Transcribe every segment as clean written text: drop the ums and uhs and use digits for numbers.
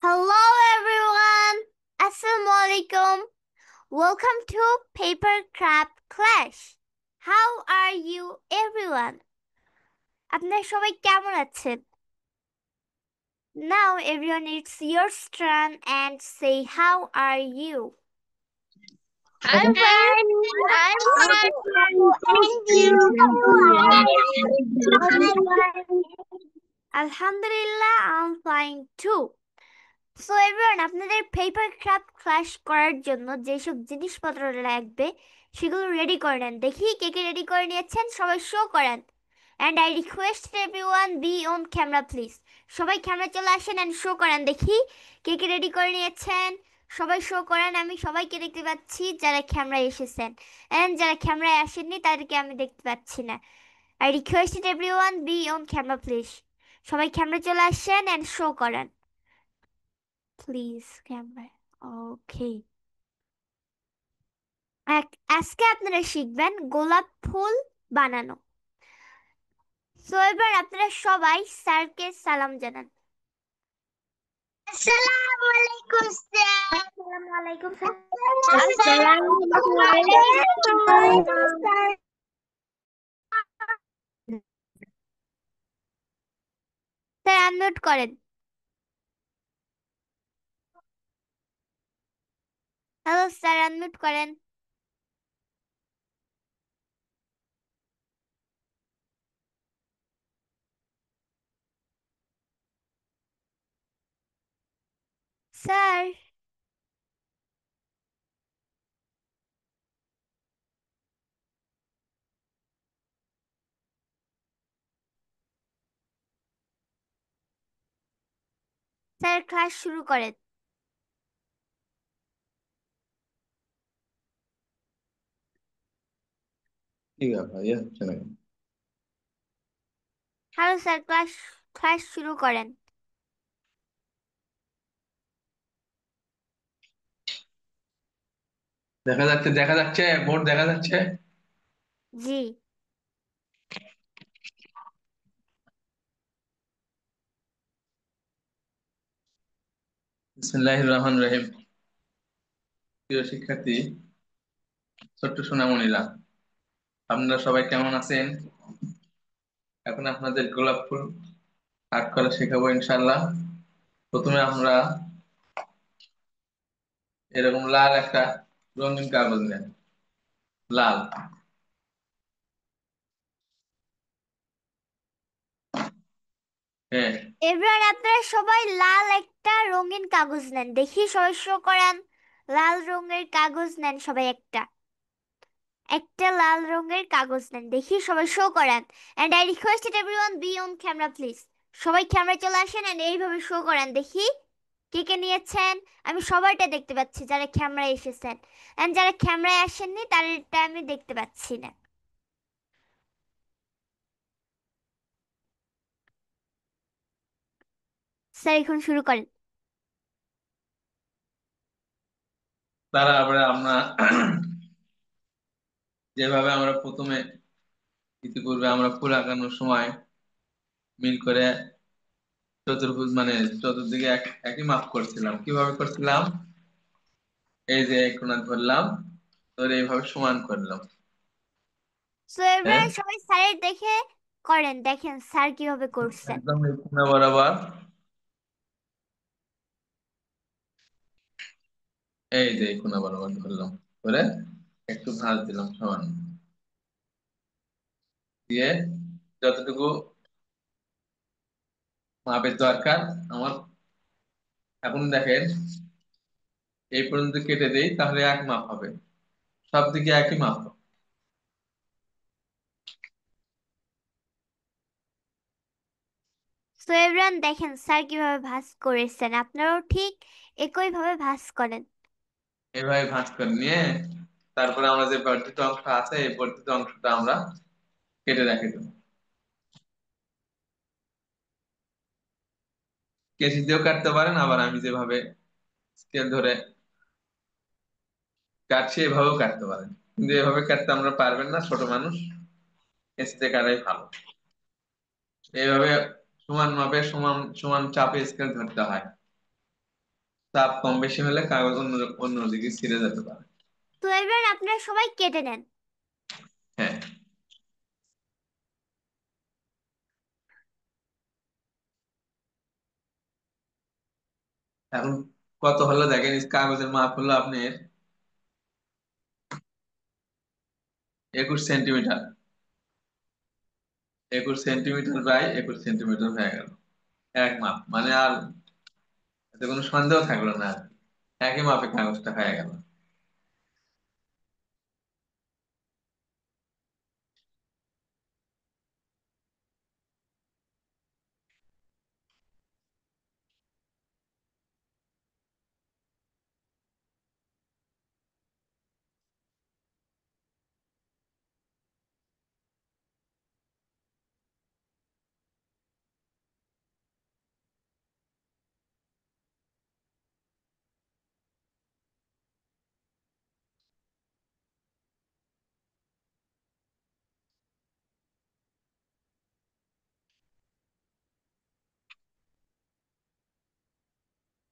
Hello everyone. Assalamualaikum. Welcome to Paper Craft Clash. How are you everyone? আপনারা সবাই কেমন আছেন? Now everyone it's your turn and say how are you? I'm fine. I'm fine. Thank you. Alhamdulillah, I'm fine too. So everyone আপনাদের paper craft class করার জন্য যেসব জিনিসপত্র লাগবে সেগুলো রেডি করে নেন। দেখি কে কে রেডি করে নিয়েছেন, সবাই শো করেন। And I request everyone be on camera please. সবাই ক্যামেরা চলে আসেন অ্যান্ড শো করেন। দেখি কে কে রেডি করে নিয়েছেন, সবাই শো করেন। আমি সবাইকে দেখতে পাচ্ছি যারা ক্যামেরায় এসেছেন, অ্যান্ড যারা ক্যামেরায় আসেননি তাদেরকে আমি দেখতে পাচ্ছি না। I request everyone be on camera please. সবাই ক্যামেরা চলে আসেন অ্যান্ড শো করেন প্লিজ ক্যামেরা। ওকে, আজকে আপনারা শিখবেন গোলাপ ফুল বানানো। সো এবার আপনারা সবাই স্যারকে সালাম জানান। Assalamu alaikum, sir. আসসালামু আলাইকুম sir. Assalamu alaikum, sir. Sir unmute করেন। হ্যালো স্যার, আনমিউট করেন। স্যার স্যার ক্লাস শুরু করেন। কি ব্যাপার ইয়ে হচ্ছে না কেন? হ্যালো স্যার, ক্লাস ক্লাস শুরু করেন। দেখা যাচ্ছে বোর্ড দেখা যাচ্ছে। জি। বিসমিল্লাহির রহমানির রহিম। প্রিয় শিক্ষার্থী, ছোট্ট সোনামণিরা, আপনারা সবাই কেমন আছেন? এখন আপনাদের গোলাপ ফুল আর্ট করা শেখাবো ইনশাআল্লাহ। প্রথমে আমরা এরকম লাল একটা রঙিন কাগজ নেন, লাল। হ্যাঁ, এবার আপনারা সবাই লাল একটা রঙিন কাগজ নেন। দেখি সবাই শো করেন। লাল রঙের কাগজ নেন সবাই একটা। একটা লাল রঙের কাগজ নেন। দেখি সবাই শো করেন। And I request everyone be on camera please. সবাই ক্যামেরা চলে আসেন এন্ড এইভাবে শো করেন। দেখি কে কে নিয়েছেন। আমি সবাইটা দেখতে পাচ্ছি যারা ক্যামেরায় এসেছেন, এন্ড যারা ক্যামেরায় আসেননি তাদেরটা আমি দেখতে পাচ্ছি না। স্যার এখন শুরু করেন। তারপরে আমরা যেভাবে আমরা প্রথমে ইতিপূর্বে আমরা ফুল আঁকানোর সময় মিল করে চতুর্ভুজ মানে চতুর্দিকে একই মাপ করছিলাম। কিভাবে করছিলাম? এই যে এই কোণা ধরলাম, ধরে এইভাবে সমান করলাম। সো হ্যাঁ, এবার সবাই স্যারের দেখে করেন। দেখেন স্যার কিভাবে করছেন। একদম এই কোণা বরাবর এই যে এই কোণা বরাবর ধরলাম, করে একটু ভাঁজ দিলাম সমান দিয়ে যতটুকু মাপের দরকার আমার। এখন দেখেন এই পর্যন্ত কেটে দেই, তাহলে এক মাপ হবে, সব দিকে একই মাপ হবে। সো এভরিওয়ান দেখেন স্যার কিভাবে ভাঁজ করেছেন। আপনারাও ঠিক একইভাবে ভাঁজ করেন। এইভাবে ভাঁজ করে নিয়ে তারপরে আমরা যে বর্ধিত অংশ আছে এই বর্ধিত অংশটা আমরা কেটে রেখে দেবো। কেচি দিয়েও কাটতে পারেন, আবার আমি যেভাবে স্কেল ধরে কাটছি এভাবেও কাটতে পারেন, কিন্তু এভাবে কাটতে আমরা পারবেন না, ছোট মানুষ, কেচিতে কাটাই ভালো। এইভাবে সমান মাপে সমান সমান চাপে স্কেল ধরতে হয়। চাপ কম বেশি হলে কাগজ অন্যদিকে ছিঁড়ে যেতে পারে। তো এবার আপনারা সবাই কেটে নেন। হ্যাঁ। এখন কত হলো দেখেন, কাগজের মাপ হলো আপনার 21 সেন্টিমিটার। 21 সেন্টিমিটার বাই 21 সেন্টিমিটার হয়ে গেল এক মাপ, মানে আর এতে কোনো সন্দেহ থাকলো না আর কি। একই মাপে কাগজটা হয়ে গেল।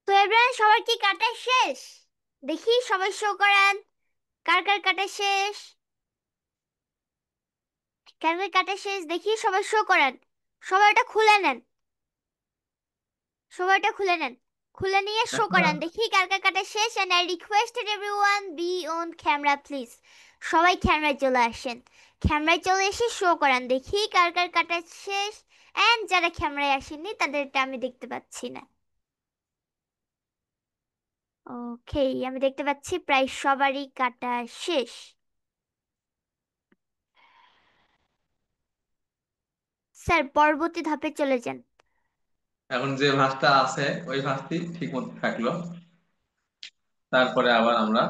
তো এবার সবার কি কাটা শেষ? দেখি সবাই শো করেন, কার কার কাটা শেষ। কার কার কাটা শেষ দেখি সবাই শো করেন। সবাই এটা খুলে নেন, সবাই এটা খুলে নেন। খুলে নিয়ে শো এখন করেন দেখি কার কার কাটা শেষ। And I requested everyone be on camera please. সবাই ক্যামেরায় চলে আসেন। ক্যামেরায় চলে এসে শো করেন দেখি কার কার কাটা শেষ। এন্ড যারা ক্যামেরায় আসেননি তাদেরটা আমি দেখতে পাচ্ছি না। ওকে, আমি দেখতে পাচ্ছি প্রায় সবারই কাটা শেষ। স্যার পরবর্তী ধাপে চলে যান। এখন যে ভাঁজটা আছে ওই ভাঁজটি ঠিক মতো থাকলো। তারপরে আবার আমরা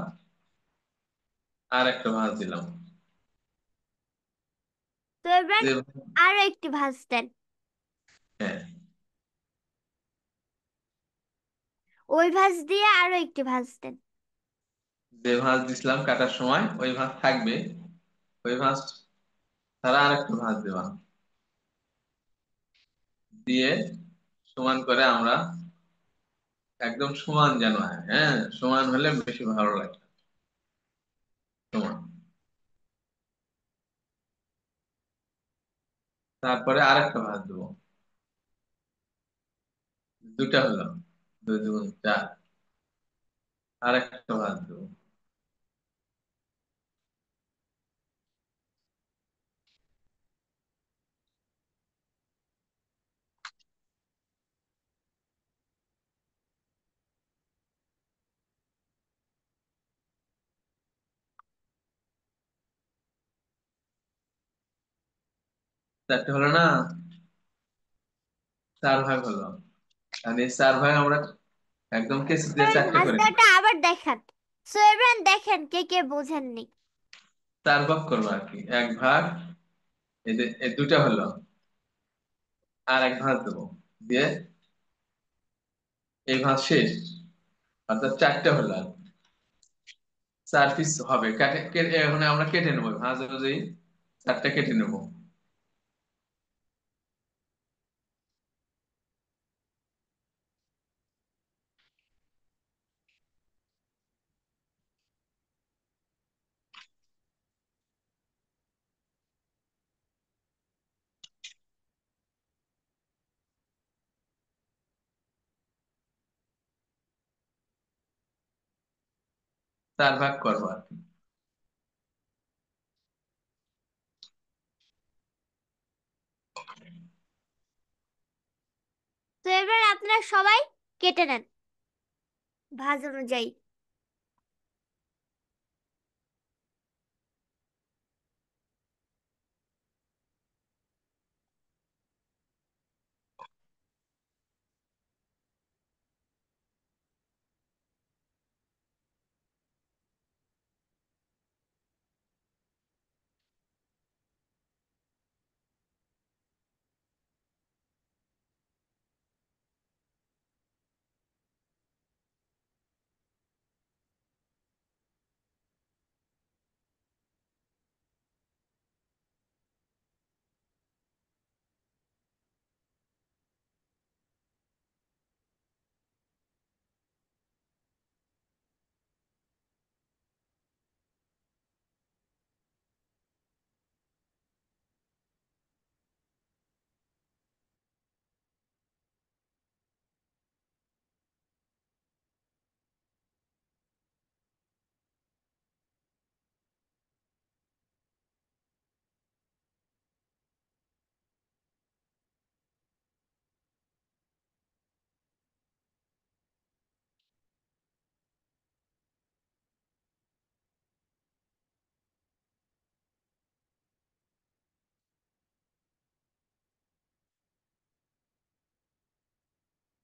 আর একটা ভাঁজ দিলাম। তো এবার যে আরো একটি ভাঁজ দেন। হ্যাঁ, ওই ভাঁজ দিয়ে আরো একটি ভাঁজ দেন। যে ভাঁজ দিছিলাম কাটার সময় ওই ভাঁজ থাকবে। ওই ভাঁজ ছাড়া আর একটা ভাঁজ দেওয়া দিয়ে সমান করে আমরা একদম সমান যেন হয়, হ্যাঁ সমান হলে বেশি ভালো লাগে। সমান। তারপরে আরেকটা ভাঁজ দেবো। দুটা হলো, 2 2 4। আরেকটা ভাঁজ দেবো। চারটে হলো না? 4 ভাগ হলো। আর এই 4 ভাগ আমরা একদম কেসি দিয়ে এবার চারটে ভাঁজ করে নিই। দেওয়াটা আবার দেখান। সো এবার দেখেন কে কে বোঝেননি। 4 ভাগ করবো আর কি, এক ভাগ। এই দুটা হলো, আর এক ভাঁজ দেবো দিয়ে এই ভাঁজ শেষ। অর্থাৎ চারটে হলো আর কি। 4 পিস হবে এখন আমরা কেটে নেবো ভাঁজ অনুযায়ী। 4টা কেটে নেবো। চার ভাগ করবো আর কি। তো এবার আপনারা সবাই কেটে নেন ভাঁজ অনুযায়ী।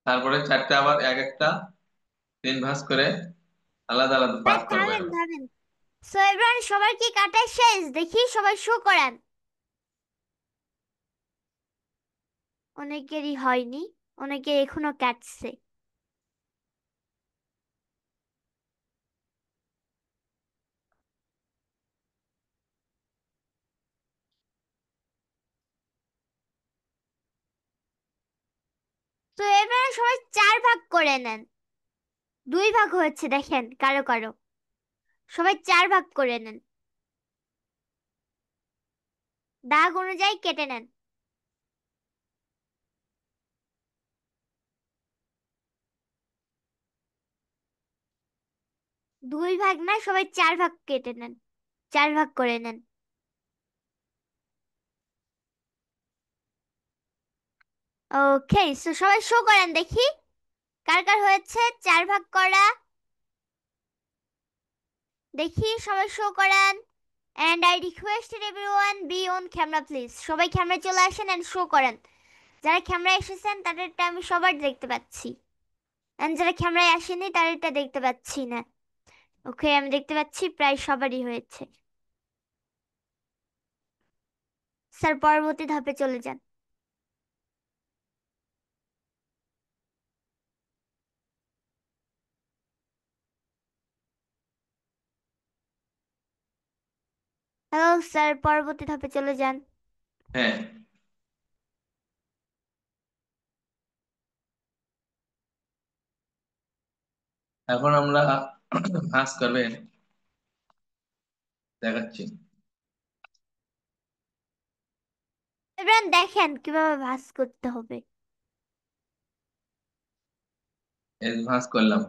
তারপরে চারটা আবার এক একটা তিন ভাঁজ করে আলাদা আলাদা ভাই পার্ট করবো থামেন এখন। থামেন। সো এভরিওয়ান, সবার কি কাটা শেষ? দেখি সবাই শো করেন। অনেকেরই হয়নি, অনেকে এখনো কাটছে। তো এবারে সবাই চার ভাগ করে নেন। দুই ভাগ হয়েছে দেখেন কারো কারো। সবাই চার ভাগ করে নেন, দাগ অনুযায়ী কেটে নেন। দুই ভাগ না, সবাই চার ভাগ কেটে নেন, চার ভাগ করে নেন। ওকে, সো সবাই শো করেন দেখি কার কার হয়েছে চার ভাগ করা। দেখি সবাই শো করেন। And I requested everyone be on camera please. সবাই ক্যামেরা চলে আসেন এন্ড শো করেন। যারা ক্যামেরায় এসেছেন তাদেরটা আমি সবার দেখতে পাচ্ছি, এন্ড যারা ক্যামেরায় আসেনি তাদেরটা দেখতে পাচ্ছি না। ওকে, আমি দেখতে পাচ্ছি প্রায় সবারই হয়েছে। স্যার পরবর্তী ধাপে চলে যান। হ্যালো স্যার, পরবর্তী ধাপে চলে যান। হ্যাঁ, এখন আমরা ভাঁজ করবেন দেখাচ্ছি। এবার দেখেন কিভাবে ভাঁজ করতে হবে। এই ভাঁজ করলাম।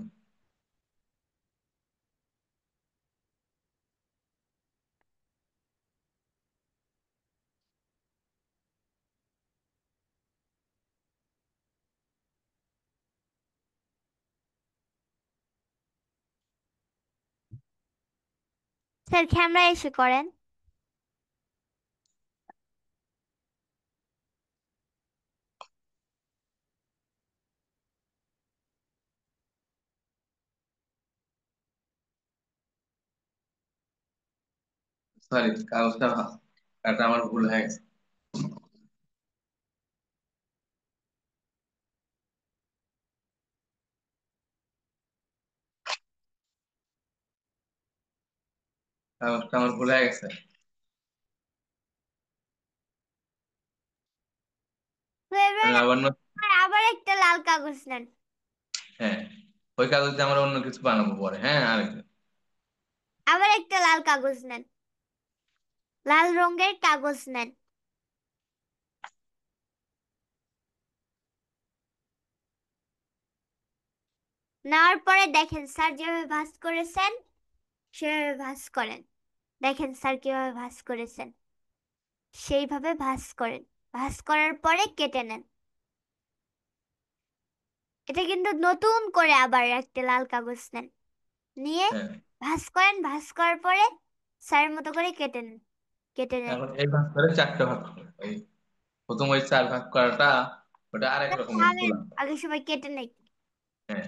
স্যার ক্যামেরায় এসে করেন। সরি, কাগজটা কাটা আমার ভুল হয়ে গেছে। কাগজটা আমার ভুল হয়ে গেছে। তো এবার আমি আবার আবার একটা লাল কাগজ নেন। হ্যাঁ, ওই কাগজ দিয়ে আমরা অন্য কিছু বানাবো পরে। হ্যাঁ, আরেকটা। আবার একটা লাল কাগজ নেন, লাল রঙের কাগজ নেন। নেওয়ার পরে দেখেন স্যার যেভাবে ভাঁজ করেছেন সেভাবে ভাঁজ করেন। দেখেন স্যার কিভাবে ভাঁজ করেছেন, সেইভাবে ভাঁজ করেন। ভাঁজ করার পরে কেটে নেন। এটা কিন্তু নতুন করে আবার একটা লাল কাগজ নেন, নিয়ে হ্যাঁ, ভাঁজ করেন। ভাঁজ করার পরে স্যারের মতো করে কেটে নেন, কেটে নেন। এখন এই ভাগ করে চারটা ভাগ করো। এই প্রথম ওই চার ভাগ করাটা, ওটা আরেক রকমের থামেন, গোলা। আগে সবাই কেটে নেই। হ্যাঁ,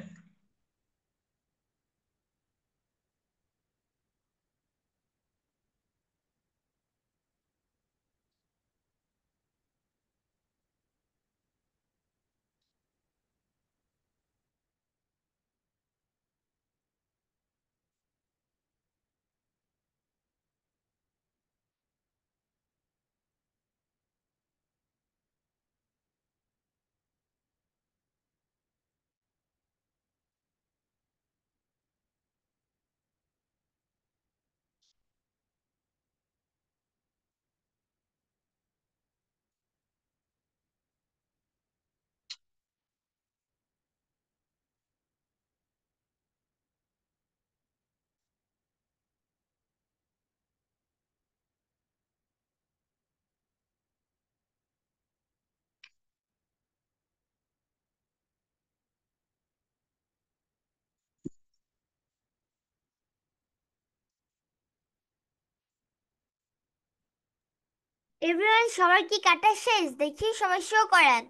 এভরিওয়ান, সবার কি কাটা শেষ? দেখি সবাই শো করেন।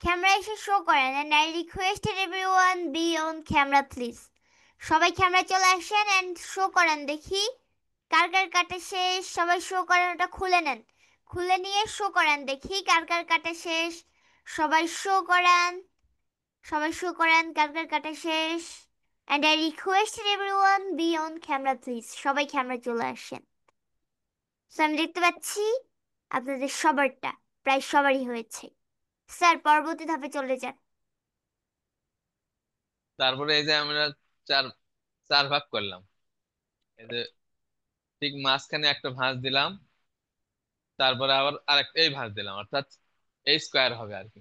ক্যামেরা এসে শো করেন and I requested everyone be on camera please. সবাই ক্যামেরা চলে আসেন এন্ড শো করেন দেখি কার কার কাটা শেষ। সবাই শো করেন, ওটা খুলে নেন, খুলে নিয়ে শো করেন দেখি কার কার কাটা শেষ। সবাই শো করেন, সবাই শো করেন কার কার কাটা শেষ। And I requested everyone be on camera please. সবাই ক্যামেরা চলে আসেন। সো আমি দেখতে পাচ্ছি আপনাদের সবারটা প্রায় সবারই হয়েছে। স্যার পরবর্তী ধাপে চলে যান। তারপরে এই যে আমরা চার চার ভাগ করলাম, এই যে ঠিক মাঝখানে একটা ভাঁজ দিলাম, তারপরে আবার আরেকটা এই ভাঁজ দিলাম, অর্থাৎ এই স্কোয়ার হবে আর কি।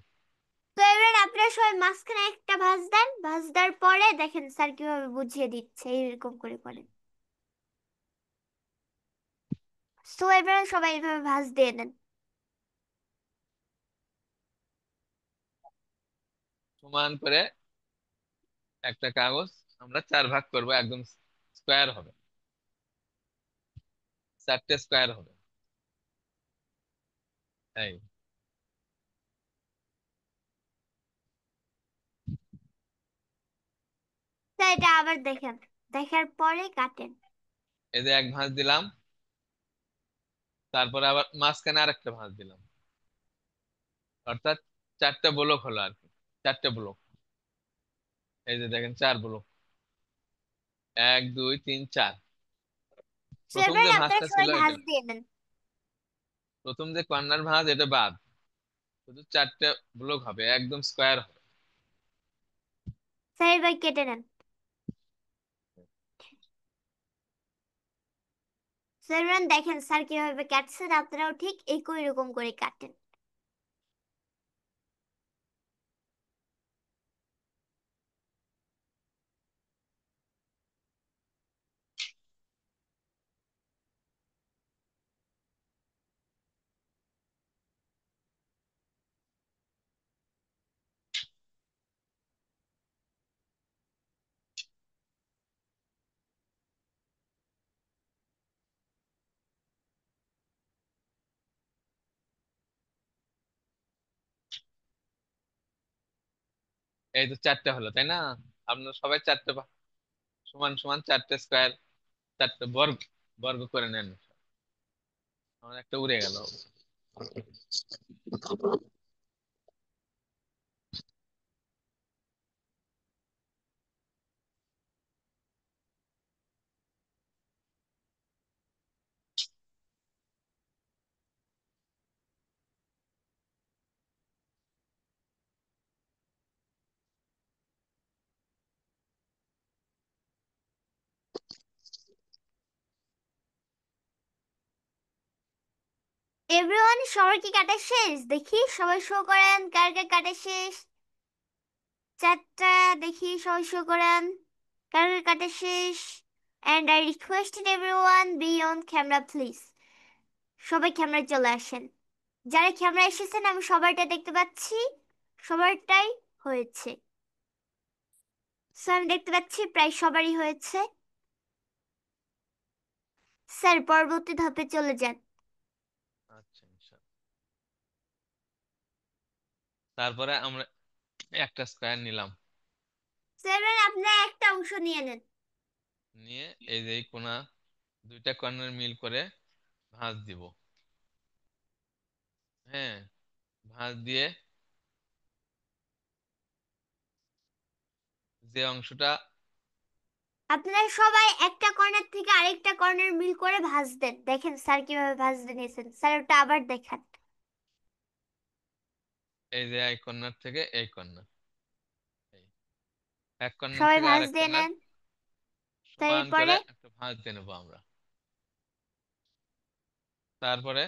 তো এবার আপনারা সবাই মাঝখানে একটা ভাঁজ দেন, ভাঁজ দেওয়ার পরে দেখেন স্যার কিভাবে বুঝিয়ে দিচ্ছে, এইরকম করে করেন। সো এবার সবাই এইভাবে ভাঁজ দিয়ে নেন। সমান করে একটা কাগজ আমরা চার ভাগ করব, একদম স্কোয়ার হবে, চারটে স্কোয়ার হবে। এই তো এটা আবার দেখেন, দেখার পরে কাটেন। এই যে এক ভাঁজ দিলাম, তারপরে আবার মাঝখানে আরেকটা ভাঁজ দিলাম, অর্থাৎ চারটা ব্লক হলো আর কি, চারটে ব্লক। এই যে দেখেন চার ব্লক, এক দুই তিন চার। সো প্রথম এবার যে আপনারা ভাঁজটা সবাই ছিল ভাঁজ এটা, দিয়ে নেন। প্রথম যে কর্নার ভাঁজ এটা বাদ, শুধু চারটে ব্লক হবে, একদম স্কোয়ার হবে। স্যার এবার কেটে নেন। স্যার এবার দেখেন স্যার কিভাবে কাটছেন, আপনারাও ঠিক একই রকম করে কাটেন। এই তো চারটে হলো, তাই না? আপনারা সবাই চারটে সমান সমান চারটে স্কোয়ার, চারটে বর্গ বর্গ করে নেন। আমার একটা উড়ে গেল। এভরিওয়ান সবার কি কাটা শেষ দেখি, সবাই শো করেন কার কার কাটা শেষ। চারটা, দেখি সবাই শো করেন কার কার কাটা শেষ। And I requested everyone be on camera please. সবাই ক্যামেরায় চলে আসেন। যারা ক্যামেরা এসেছেন আমি সবারটা দেখতে পাচ্ছি, সবারটাই হয়েছে। সো আমি দেখতে পাচ্ছি প্রায় সবারই হয়েছে। স্যার পরবর্তী ধাপে চলে যান। আচ্ছা ইনশাআল্লাহ। তারপরে আমরা একটা স্কোয়ার নিলাম, স্যার আপনারা একটা অংশ নিয়ে নেন। নিয়ে এই যে এই কোনা দুইটা কর্নার মিল করে ভাঁজ দিব। হ্যাঁ, ভাঁজ দিয়ে যে অংশটা, আপনারা সবাই একটা কর্নার থেকে আরেকটা কর্নার মিল করে ভাঁজ দেন। দেখেন স্যার কিভাবে ভাঁজ দিয়েছেন, স্যার ওটা আবার দেখান। এই যে এই কর্নার থেকে এই কর্নার, এই এক কর্নার সবাই থেকে ভাঁজ আরেক দিয়ে কর্নার নেন। সমান করে তারপরে একটা ভাঁজ দিয়ে নেবো আমরা। তারপরে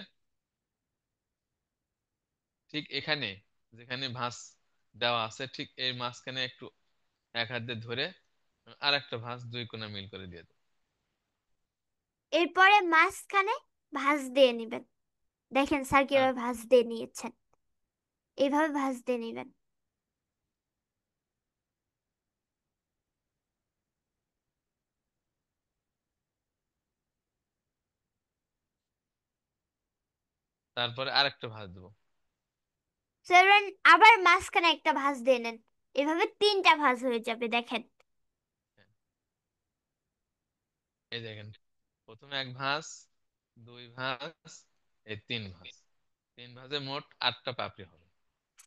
ঠিক এখানে যেখানে ভাঁজ দেওয়া আছে, ঠিক এই মাঝখানে একটু এক হাত দিয়ে ধরে আর একটা ভাঁজ দুই কোণা মিল করে দিয়ে দেবো। এরপরে মাঝখানে ভাঁজ দিয়ে নেবেন। দেখেন স্যার হ্যাঁ, কিভাবে ভাঁজ দিয়ে নিয়েছেন, এইভাবে ভাঁজ দিয়ে নেবেন। তারপরে আরেকটা ভাঁজ দেবো। সো এবার আবার মাঝখানে একটা ভাঁজ দিয়ে নেন, এভাবে তিনটা ভাঁজ হয়ে যাবে দেখেন। হ্যাঁ, এই দেখেন, প্রথমে এক ভাঁজ, দুই ভাঁজ, এই তিন ভাঁজ, তিন ভাঁজে মোট 8টা পাপড়ি হবে।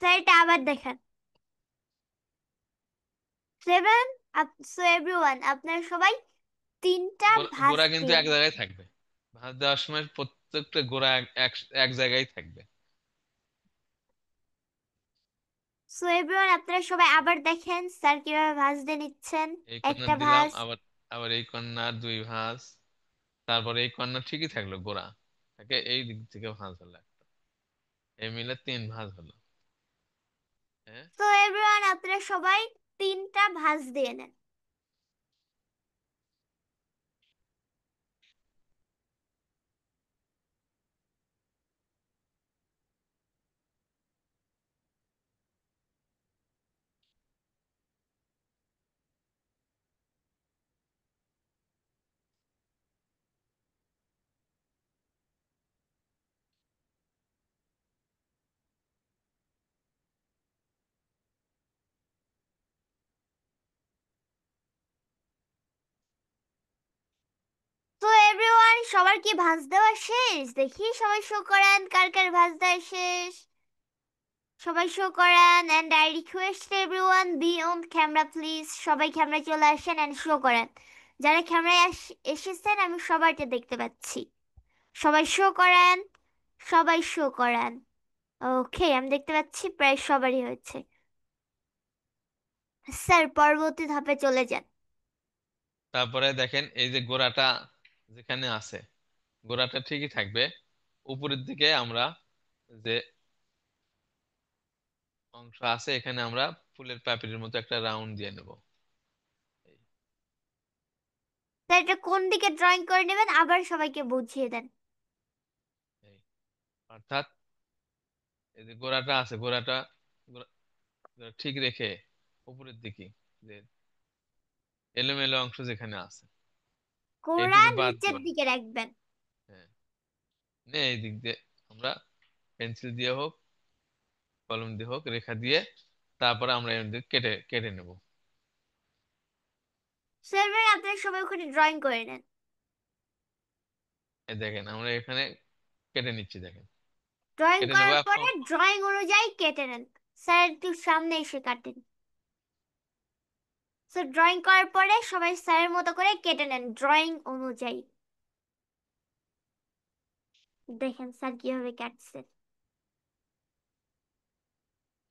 স্যার এটা আবার দেখেন। সেভেন। সো এভরিওয়ান, আপনারা সবাই তিনটা ভাঁজ গোড়া কিন্তু দিয়ে এক নেন। জায়গায় থাকবে, ভাঁজ দেওয়ার সময় প্রত্যেকটা গোড়া এক এক এক জায়গায় থাকবে। সো এভরিওয়ান, আপনারা সবাই আবার দেখেন স্যার কিভাবে ভাঁজ দিয়ে নিচ্ছেন। এই একটা কর্নার দিলাম, ভাঁজ। আবার আবার এই কর্নার দুই ভাঁজ, তারপরে এই কর্নার ঠিকই থাকলো, গোড়া তাকে এই দিক থেকে ভাঁজ হলো একটা, এই মিলে তিন ভাঁজ হলো। হ্যাঁ, সো এভরিওয়ান, আপনারা সবাই তিনটা ভাঁজ দিয়ে নেন। তো এভরিওয়ান, সবার কি ভাঁজ দেওয়া শেষ? দেখি সবাই শো করেন কার কার ভাঁজ দেওয়া শেষ। সবাই শো করেন, and I request everyone be on camera please. সবাই ক্যামেরায় চলে আসেন এন্ড শো করেন। যারা ক্যামেরায় এসেছেন আমি সবাইকে দেখতে পাচ্ছি। সবাই শো করেন, সবাই শো করেন। ওকে, আমি দেখতে পাচ্ছি প্রায় সবারই হয়েছে। স্যার পরবর্তী ধাপে চলে যান। তারপরে দেখেন এই যে গোড়াটা যেখানে আছে, গোড়াটা ঠিকই থাকবে, উপরের দিকে আমরা যে অংশ আছে এখানে আমরা ফুলের পাপড়ির মতো একটা রাউন্ড দিয়ে নেব। এই স্যার এটা কোন দিকে ড্রয়িং করে নেবেন আবার সবাইকে বুঝিয়ে দেন। এই অর্থাৎ এই যে গোড়াটা আছে, গোড়া- গোড়া ঠিক রেখে উপরের দিকে যে এলোমেলো অংশ যেখানে আছে কোড়া এইটুকু বাদ নিচের দিব না। দিকে রাখবেন। হ্যাঁ, এই দিক দিয়ে আমরা পেন্সিল দিয়ে হোক, কলম দিয়ে হোক, রেখা দিয়ে তারপরে আমরা এর দিকে কেটে কেটে নেব। স্যার এবার আপনারা সবাই ওখানে ড্রয়িং করে নেন। এই দেখেন আমরা এখানে কেটে নিচ্ছি, দেখেন ড্রয়িং কেটে নেবো করার এখন। পরে ড্রয়িং অনুযায়ী কেটে নেন। স্যার একটু সামনে এসে কাটেন। স্যার ড্রয়িং করার পরে সবাই স্যারের মতো করে কেটে নেন ড্রয়িং অনুযায়ী। দেখেন স্যার কিভাবে কাটছে।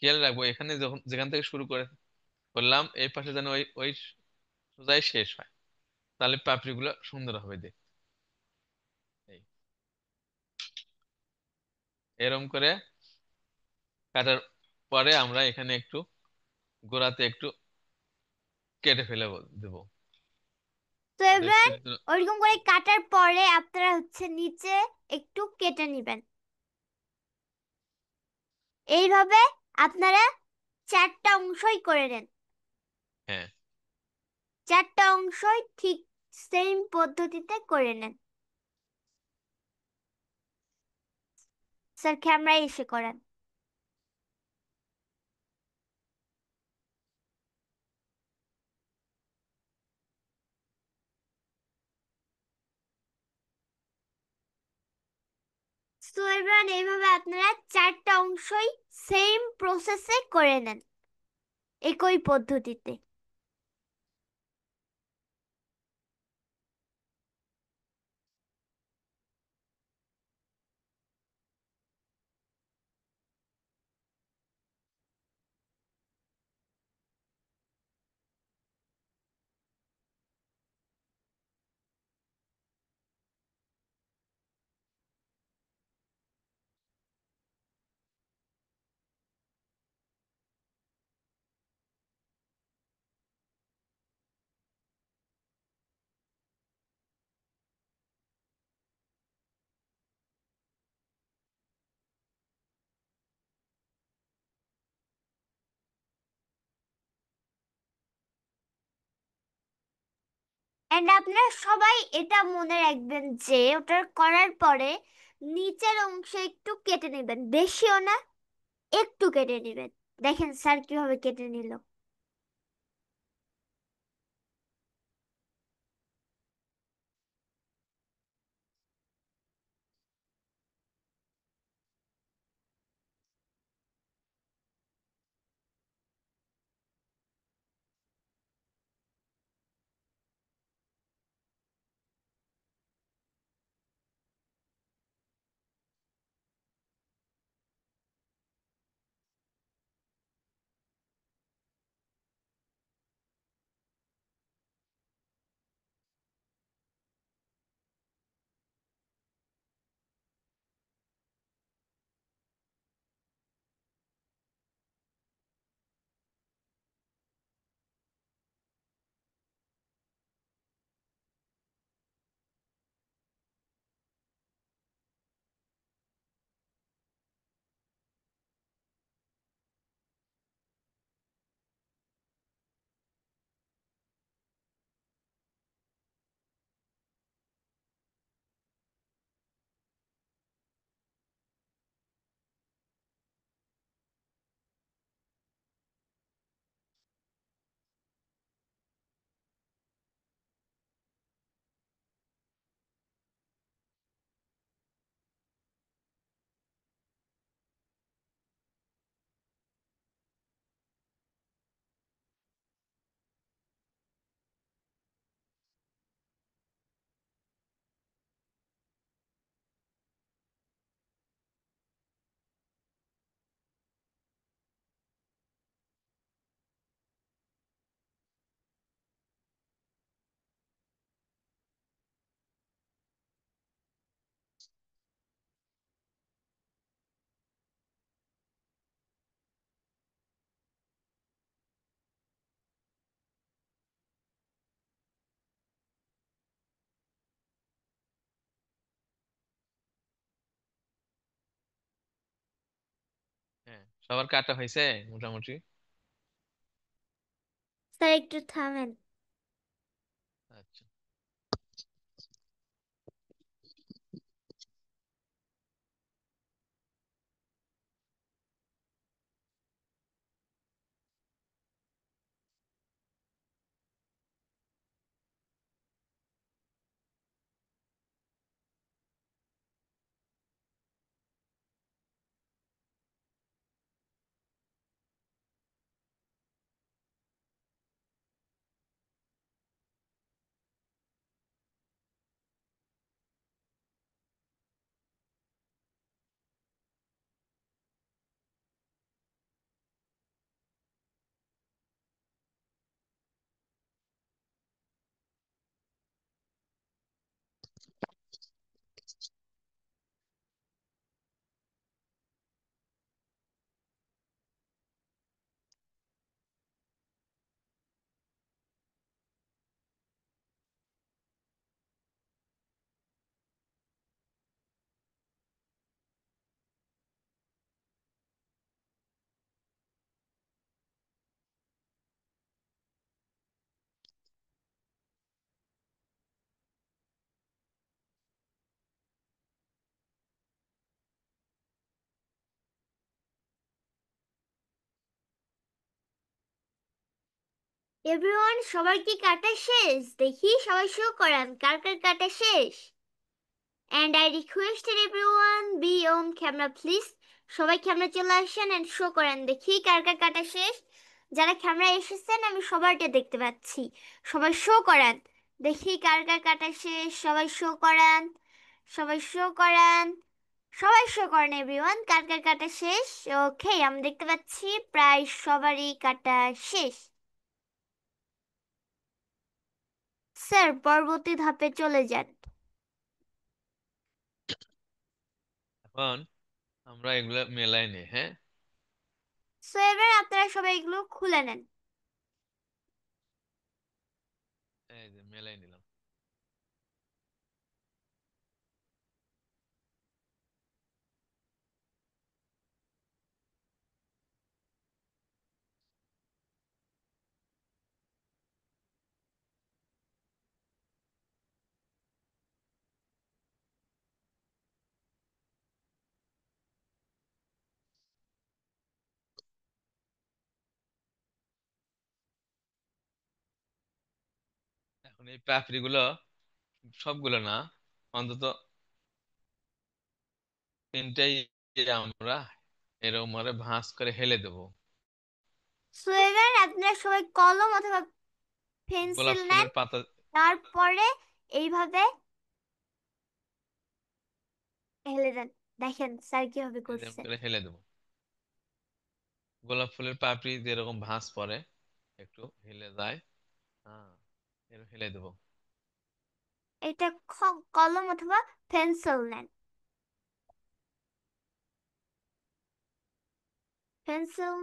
খেয়াল রাখবো এখানে যখন যেখান থেকে শুরু করলাম এই পাশে যেন ওই ওই সোজাই শেষ হয়, তাহলে পাপড়িগুলো সুন্দর হবে দেখতে। এই এরম করে কাটার পরে আমরা এখানে একটু গোড়াতে একটু কেটে ফেলে দেবো। তো তাহলে এবার চিত্র ওইরকম করে কাটার পরে আপনারা হচ্ছে নিচে একটু কেটে নেবেন। এইভাবে আপনারা চারটা অংশই করে নেন। হ্যাঁ, চারটা অংশই ঠিক সেম পদ্ধতিতে করে নেন। স্যার ক্যামেরায় এসে করেন। তো এবার এইভাবে আপনারা চারটা অংশই সেম প্রসেসে করে নেন, একই পদ্ধতিতে। এন্ড আপনারা সবাই এটা মনে রাখবেন যে ওটা করার পরে নিচের অংশ একটু কেটে নেবেন, বেশিও না একটু কেটে নেবেন। দেখেন স্যার কিভাবে কেটে নিল। হ্যাঁ, সবার কাটা হয়েছে মোটামুটি। স্যার একটু থামেন। আচ্ছা। এভরিওয়ান, সবার কি কাটা শেষ? দেখি সবাই শো করান কার কার কাটা শেষ। And I requested everyone be on camera please. সবাই ক্যামেরা চলে আসেন এন্ড শো করেন দেখি কার কার কাটা শেষ। যারা ক্যামেরা এসেছেন আমি সবারটা দেখতে পাচ্ছি। সবাই শো করেন দেখি কার কার কাটা শেষ। সবাই শো করেন, সবাই শো করেন, সবাই শো করেন এভরিওয়ান কার কার কাটা শেষ। ওকে, আমি দেখতে পাচ্ছি প্রায় সবারই কাটা শেষ। স্যার পরবর্তী ধাপে চলে যান। এখন আমরা এগুলা মেলাই নেই, হ্যাঁ। সো এবার আপনারা সবাই এগুলো খুলে নেন। এই যে মেলাই নিলাম। এখন এই পাপড়িগুলো সবগুলো না, অন্তত তিনটাই আমরা এরকম ভাবে ভাঁজ করে হেলে দেবো। সো এবার আপনারা সবাই কলম অথবা পেন্সিল গোলাপ নেন, ফুলের পাতা তারপরে এইভাবে হেলে দেন। দেখেন স্যার কিভাবে এরকম করছে। করে হেলে দেবো। গোলাপ ফুলের পাপড়ি যেরকম ভাঁজ পড়ে একটু হেলে যায়, হ্যাঁ, এরকম হেলে দেবো। এটা কলম অথবা পেন্সিল নেন, পেন্সিল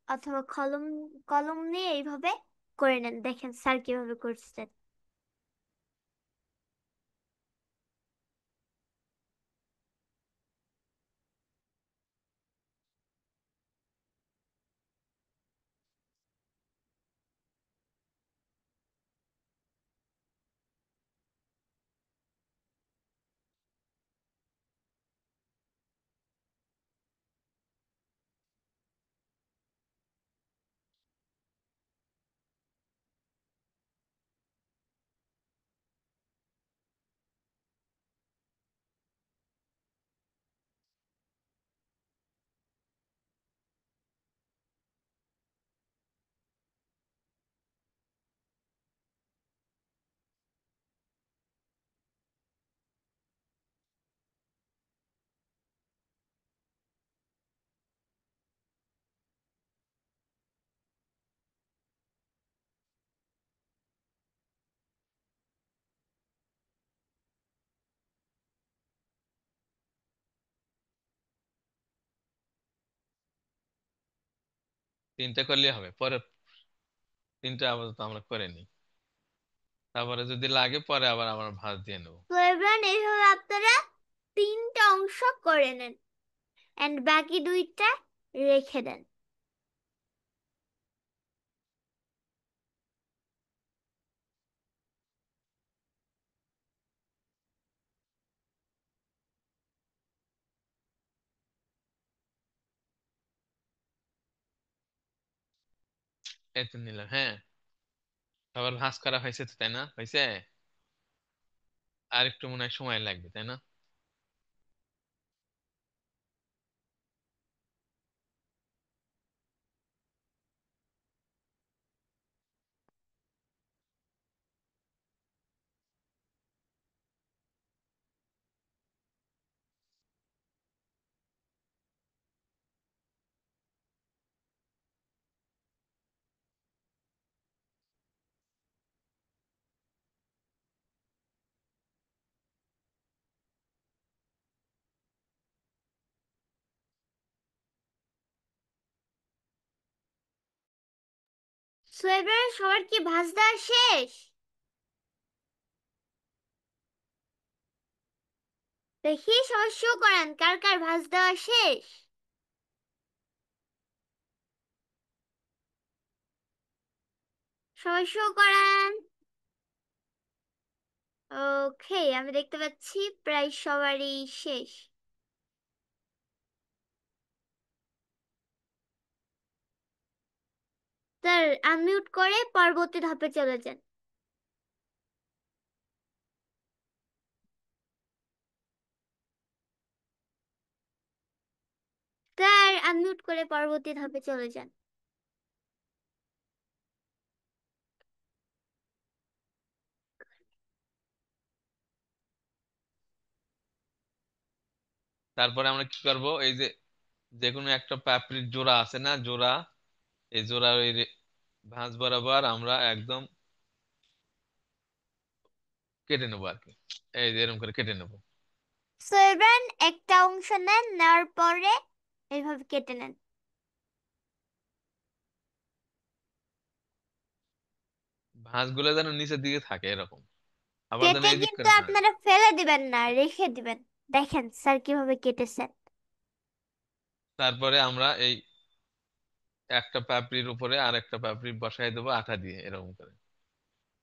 অথবা কলম, কলম নিয়ে এইভাবে করে নেন। দেখেন স্যার কিভাবে করছে। তিনটা করলেই হবে, পরে তিনটা আপাতত আমরা করে নিই, তারপরে যদি লাগে পরে আবার আমরা ভাঁজ দিয়ে নেবো। তো এবার এইভাবে আপনারা তিনটা অংশ করে নেন এন্ড বাকি দুইটা রেখে দেন। এই তো নিলাম, হ্যাঁ, সবার ভাঁজ করা হয়েছে তো, তাই না? হয়েছে, আর একটু মনে হয় সময় লাগবে, তাই না? সো এবার সবার কি ভাঁজ দেওয়া শেষ? দেখি সবাই শো করেন কার কার ভাঁজ দেওয়া শেষ। সবাই শো করেন। ওকে, আমি দেখতে পাচ্ছি প্রায় সবারই শেষ। তার আনমিউট করে পরবর্তী ধাপে চলে যান। তার আনমিউট করে পরবর্তী ধাপে চলে যান। তারপরে আমরা কি করব, এই যে যে কোনো একটা পাপড়ির জোড়া আছে না, জোড়া, এই জোড়া ওই ভাঁজ বরাবর আমরা একদম কেটে নেবো আর কি, এই যে এরকম করে কেটে নেবো। সো এবার একটা অংশ নেন, নেওয়ার পরে এইভাবে কেটে নেন। ভাঁজগুলো যেন নিচের দিকে থাকে এরকম, আবার যেন কেটে এই দিক কিন্তু করে না যায়। আপনারা ফেলে দিবেন না, রেখে দিবেন। দেখেন স্যার কিভাবে কেটেছেন। তারপরে আমরা এই একটা পাপড়ির উপরে আর একটা পাপড়ি বসাই দেবো আঠা দিয়ে এরকম করে।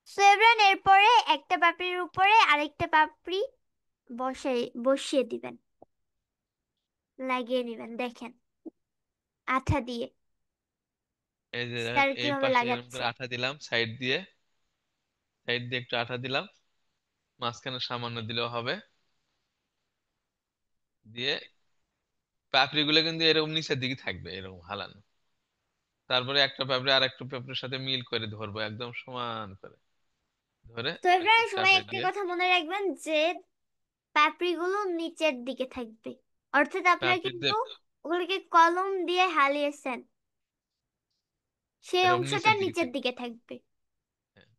সো এবার এরপরে একটা পাপড়ির উপরে আরেকটা পাপড়ি বসিয়ে দিবেন, লাগিয়ে নেবেন। দেখেন আঠা দিয়ে এই যে দেখেন, স্যার এই কিভাবে পাশে এরকম লাগাচ্ছে। করে আঠা দিলাম সাইড দিয়ে, সাইড দিয়ে একটু আঠা দিলাম, মাঝখানে সামান্য দিলেও হবে। দিয়ে পাপড়িগুলো কিন্তু এরকম নিচের দিকে থাকবে, এরকম হালানো। তারপরে একটা পাপড়ি আর একটা পাপড়ির সাথে মিল করে ধরবো, একদম সমান করে ধরে তো একটু এবার সবাই চাপে একটা দিয়ে। কথা মনে রাখবেন যে পাপড়িগুলো নিচের দিকে থাকবে, অর্থাৎ আপনারা পাপড়ি কিন্তু দিয়ে ওগুলোকে কলম দিয়ে হালিয়েছেন, সেই এরকম অংশটা নিচের দিকে নিচের থাকবে। দিকে থাকবে। হ্যাঁ,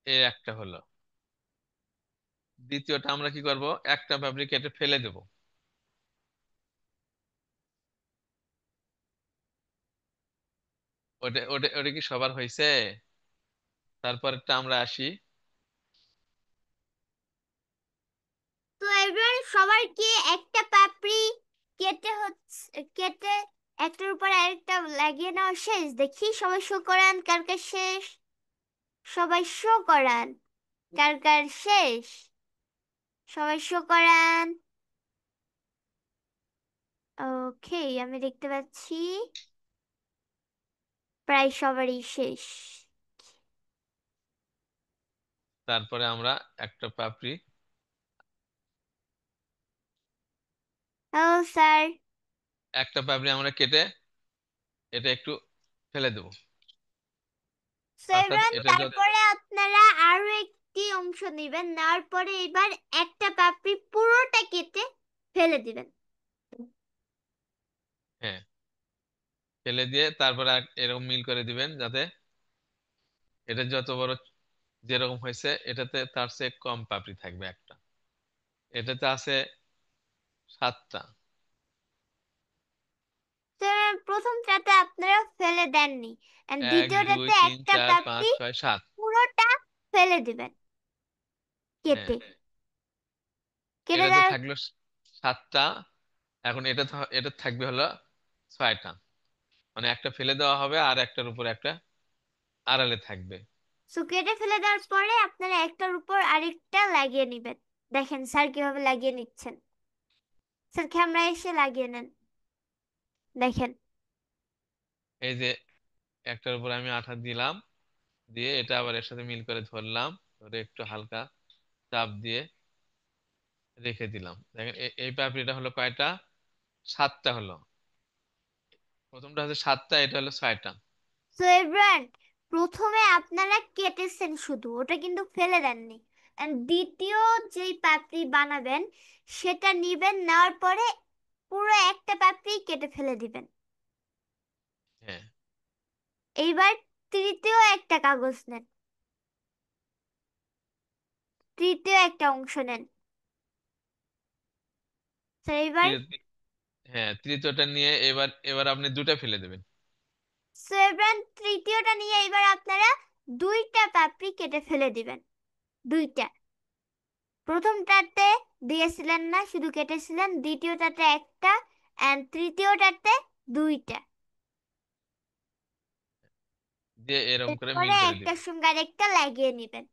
এই একটা হলো। দ্বিতীয়টা আমরা কি করব, একটা পাপড়ি কেটে ফেলে দেব। ওটা ওটা ওটা কি সবার হয়েছে? তারপরেরটা আমরা আসি। তো এবার সবার কি একটা পাপড়ি কেটে একটার উপর আরেকটা লাগিয়ে নেওয়া শেষ? দেখি সবাই শো করান কার কার শেষ। সবাই শো করান কার কার শেষ। সবাই শো করান। ওকে, আমি দেখতে পাচ্ছি প্রায় সবারই শেষ। তারপরে আমরা একটা পাপড়ি, হ্যালো স্যার। একটা পাপড়ি আমরা কেটে এটা একটু ফেলে দেব। অর্থাৎ সেভেন, এটা যত, তারপরে আপনারা আরো একটি অংশ নেবেন, নেওয়ার পরে এবার একটা পাপড়ি পুরোটা কেটে ফেলে দিবেন। হ্যাঁ, ফেলে দিয়ে তারপরে এরকম মিল করে দিবেন, যাতে এটা যত বড় যেরকম হয়েছে এটাতে তার চেয়ে কম পাপড়ি থাকবে একটা। এটাতে আছে 7টা। তো প্রথমটাতে আপনারা ফেলে দেননি, আর 1 2 দ্বিতীয়টাতে 3 একটা 4 5 পাপড়ি 6 7। পুরোটা ফেলে দিবেন হ্যাঁ, কেটে। কেটে এটাতে দেওয়ার থাকলো 7টা। এখন এটা থাকবে হলো 6টা। মানে একটা ফেলে দেওয়া হবে আর একটার উপর একটা আড়ালে থাকবে। কেটে ফেলে দেওয়ার পরে আপনারা একটার উপর আরেকটা লাগিয়ে নিবেন। দেখেন স্যার কিভাবে লাগিয়ে নিচ্ছেন। স্যার ক্যামেরা এসে লাগিয়ে নেন, দেখেন। এই যে একটার উপর আমি আঠা দিলাম, দিয়ে এটা আবার এর সাথে মিল করে ধরলাম, ধরে একটু হালকা চাপ দিয়ে রেখে দিলাম। দেখেন এই পাপড়িটা হলো কয়টা? 7টা হলো। প্রথমটা হচ্ছে 7টা, এটা হলো 6টা। সো এভরিওয়ান, প্রথমে আপনারা কেটেছেন শুধু, ওটা কিন্তু ফেলে দেননি। And দ্বিতীয় যেই পাপড়ি বানাবেন সেটা নিবেন, নেওয়ার পরে পুরো একটা পাপড়ি কেটে ফেলে দিবেন। হ্যাঁ, এইবার তৃতীয় একটা কাগজ নেন, তৃতীয় একটা অংশ নেন। স্যার এইবার হ্যাঁ, তৃতীয়টা নিয়ে এবার এবার আপনি দুটা ফেলে দেবেন। সো এভরিওয়ান, তৃতীয়টা নিয়ে এবার আপনারা দুইটা পাপড়ি কেটে ফেলে দিবেন, দুইটা। প্রথমটাতে দিয়েছিলেন না, শুধু কেটেছিলেন। দ্বিতীয়টাতে একটা, এন্ড তৃতীয়টাতে দুইটা। দিয়ে এরকম করে এরপরে মিল করে একটার দিবেন। সঙ্গে আরেকটা লাগিয়ে নিবেন।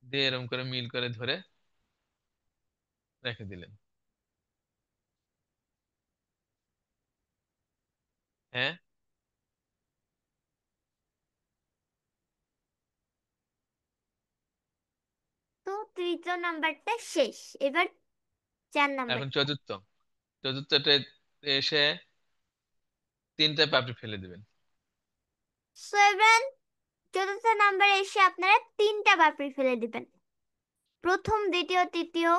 দিয়ে এরকম করে মিল করে ধরে রেখে দিলেন। হ্যাঁ, তো তৃতীয় নাম্বারটা শেষ। এবার 4 এখন নাম্বারটা। চতুর্থটা এসে 3টে পাপড়ি ফেলে দিবেন। 7, চতুর্থ নাম্বারে এসে আপনারা তিনটা পাপড়ি ফেলে দিবেন। প্রথম, দ্বিতীয়, তৃতীয়,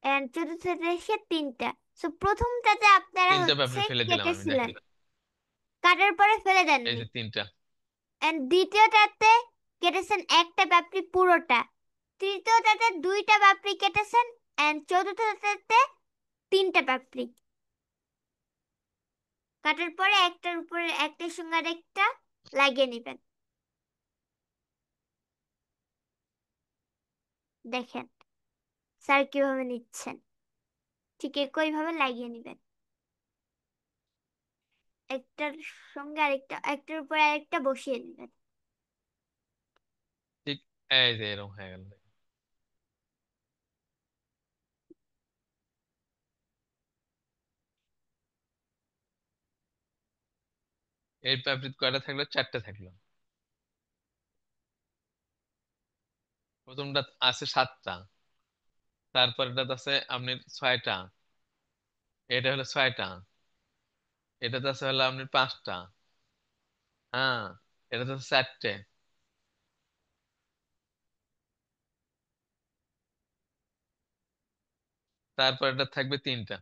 এন্ড চতুর্থতে এসে তিনটা। সো প্রথমটাতে আপনারা 3টে হচ্ছে পাপড়ি ফেলে দিলাম আমি, কেটেছিলেন, দেখেন। কাটার পরে ফেলে এই দেননি। যে 3টা। এন্ড দ্বিতীয়টাতে কেটেছেন একটা পাপড়ি পুরোটা। তৃতীয়টাতে দুইটা পাপড়ি কেটেছেন। এন্ড চতুর্থটাতে তিনটা পাপড়ি কাটার পরে একটার উপরে একটার সঙ্গে আরেকটা লাগিয়ে নেবেন। দেখেন স্যার কিভাবে নিচ্ছেন, ঠিক একইভাবে লাগিয়ে নেবেন। একটার সঙ্গে আরেকটা, একটার উপরে আরেকটা বসিয়ে নেবেন। এই যে এরকম হয়ে গেল। এই ফ্যাব্রিক কয়টা থাকলো? 4টা থাকলো। প্রথমটা আছে 7টা, তারপরটা আছে আপনার 6টা, এটা হলো 6টা, এটাতে আছে হলো আপনার 5টা, হ্যাঁ, এটাতে আছে 4টে, তারপর এটা থাকবে 3টা।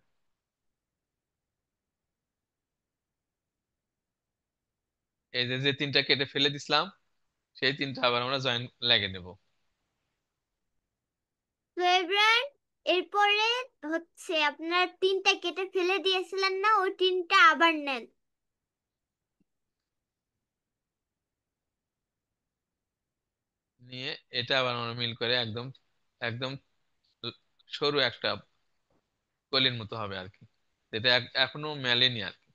এই যে যে 3টা কেটে ফেলে দিছিলাম, সেই 3টা আবার আমরা জয়েন লাগিয়ে নেব। তো এবার এরপরে হচ্ছে আপনার 3টা কেটে ফেলে দিয়েছিলেন না, ওই 3টা আবার নেন। নিয়ে এটা আবার আমরা মিল করে একদম একদম সরু একটা কলির মতো হবে আর কি, যেটা এখনো মেলেনি আর কি।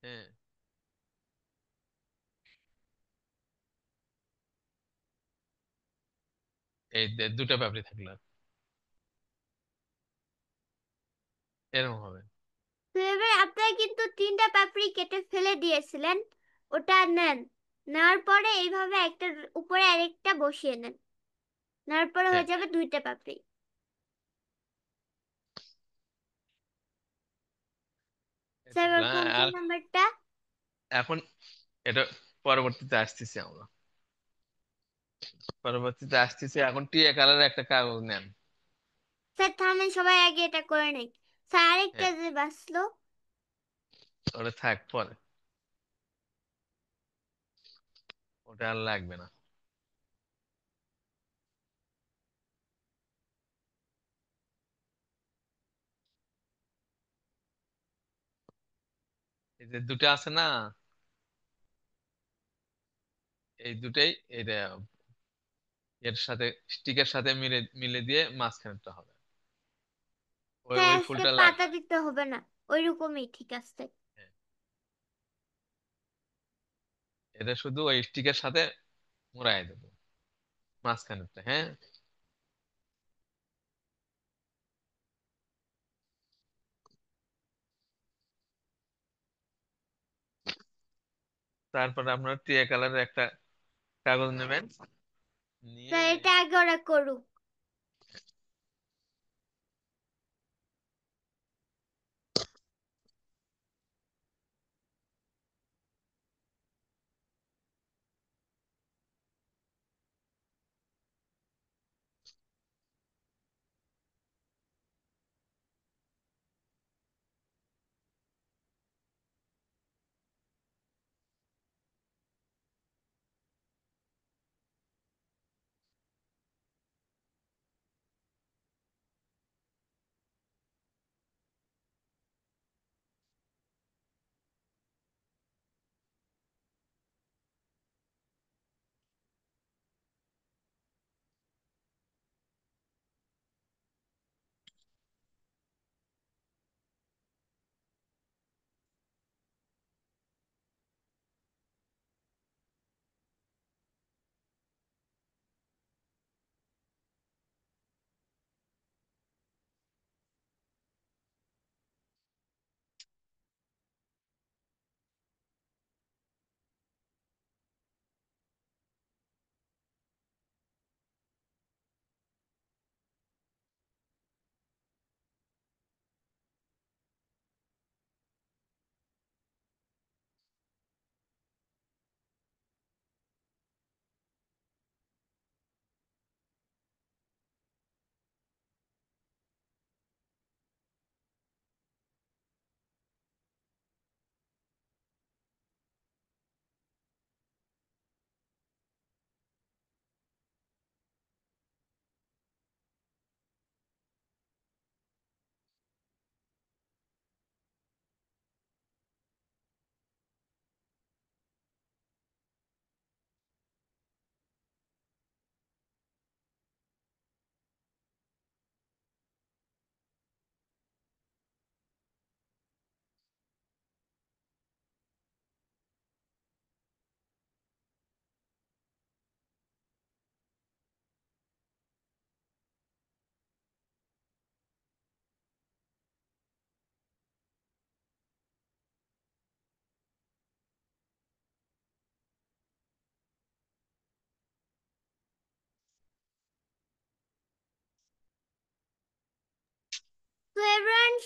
হ্যাঁ, এই দুটা পাপড়ি থাকলো আর কি। এরকম হবে। তো এবার আপনারা কিন্তু 3টা পাপড়ি কেটে ফেলে দিয়েছিলেন, ওটা নেন। নেওয়ার পরে এইভাবে একটার উপরে আরেকটা বসিয়ে নেন। নেওয়ার পরে হ্যাঁ, হয়ে যাবে 2টা পাপড়ি। এটা স্যার হলো, কোন আর নাম্বারটা? এখন এটা পরবর্তীতে আসতেছে আমরা, পরবর্তীতে আসতেছে। এখন টিয়া কালারের একটা কাগজ নেন। স্যার থামেন, সবাই আগে এটা করে নেই। স্যার আরেকটা হ্যাঁ, যে বাঁচলো। ওটা থাক পরে, ওটা আর লাগবে না। এই যে দুটো আছে না, এই দুটাই এটা এর সাথে স্টিকের সাথে মিলে মিলে দিয়ে মাঝখানেরটা হবে। ওই স্যার ওই আজকে ফুলটা পাতা লাগবে। দিতে হবে না, ওইরকমই ঠিক আছে। হ্যাঁ, এটা শুধু ওই স্টিকের সাথে মোড়ায় দেবো মাঝখানেরটা। হ্যাঁ, তারপরে আপনার টিয়া কালারের একটা কাগজ নেবেন, নিয়ে স্যার এটা আগে ওরা করুক।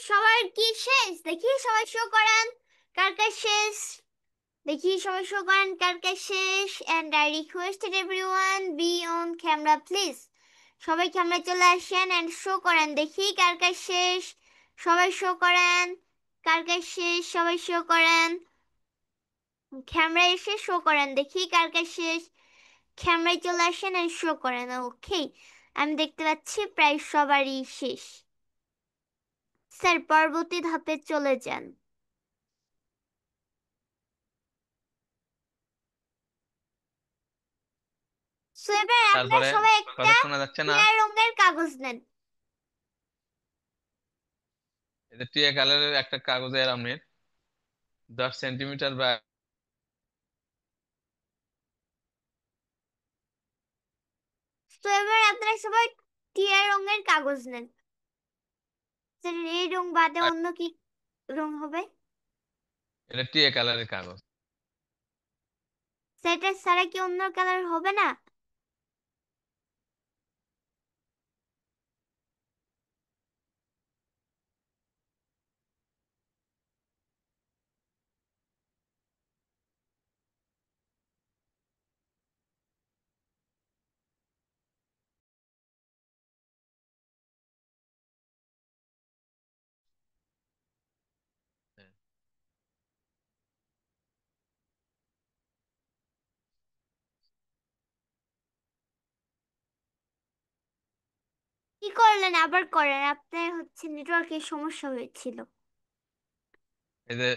সবার কি শেষ? দেখি সবাই শো করেন কার কার শেষ। দেখি সবাই শো করেন কার কার শেষ। And I requested everyone be on camera please. সবাই ক্যামেরা চলে আসেন এন্ড শো করেন দেখি কার কার শেষ। সবাই শো করেন কার কার শেষ, সবাই শো করেন। ক্যামেরা এসে শো করেন দেখি কার কার শেষ। ক্যামেরায় চলে আসেন এন্ড শো করেন। ওকে, আমি দেখতে পাচ্ছি প্রায় সবারই শেষ। স্যার পরবর্তী ধাপে চলে যান। সো এবার আপনারা তারপরে সবাই একটা কথা শোনা যাচ্ছে না? টিয়া রঙের কাগজ নেন। এটা টিয়া কালারের একটা কাগজের আপনি 10 সেন্টিমিটার বা তো এবার আপনারা সবাই টিয়া রঙের কাগজ নেন। স্যার এই রং বাদে অন্য কি রং হবে? এটা টিয়া কালারের কাগজ। সেটা ছাড়া কি অন্য কালার হবে না? হ্যাঁ। কি করলেন? আবার করেন, আপনার হচ্ছে নেটওয়ার্কের সমস্যা হয়েছিল। এই যে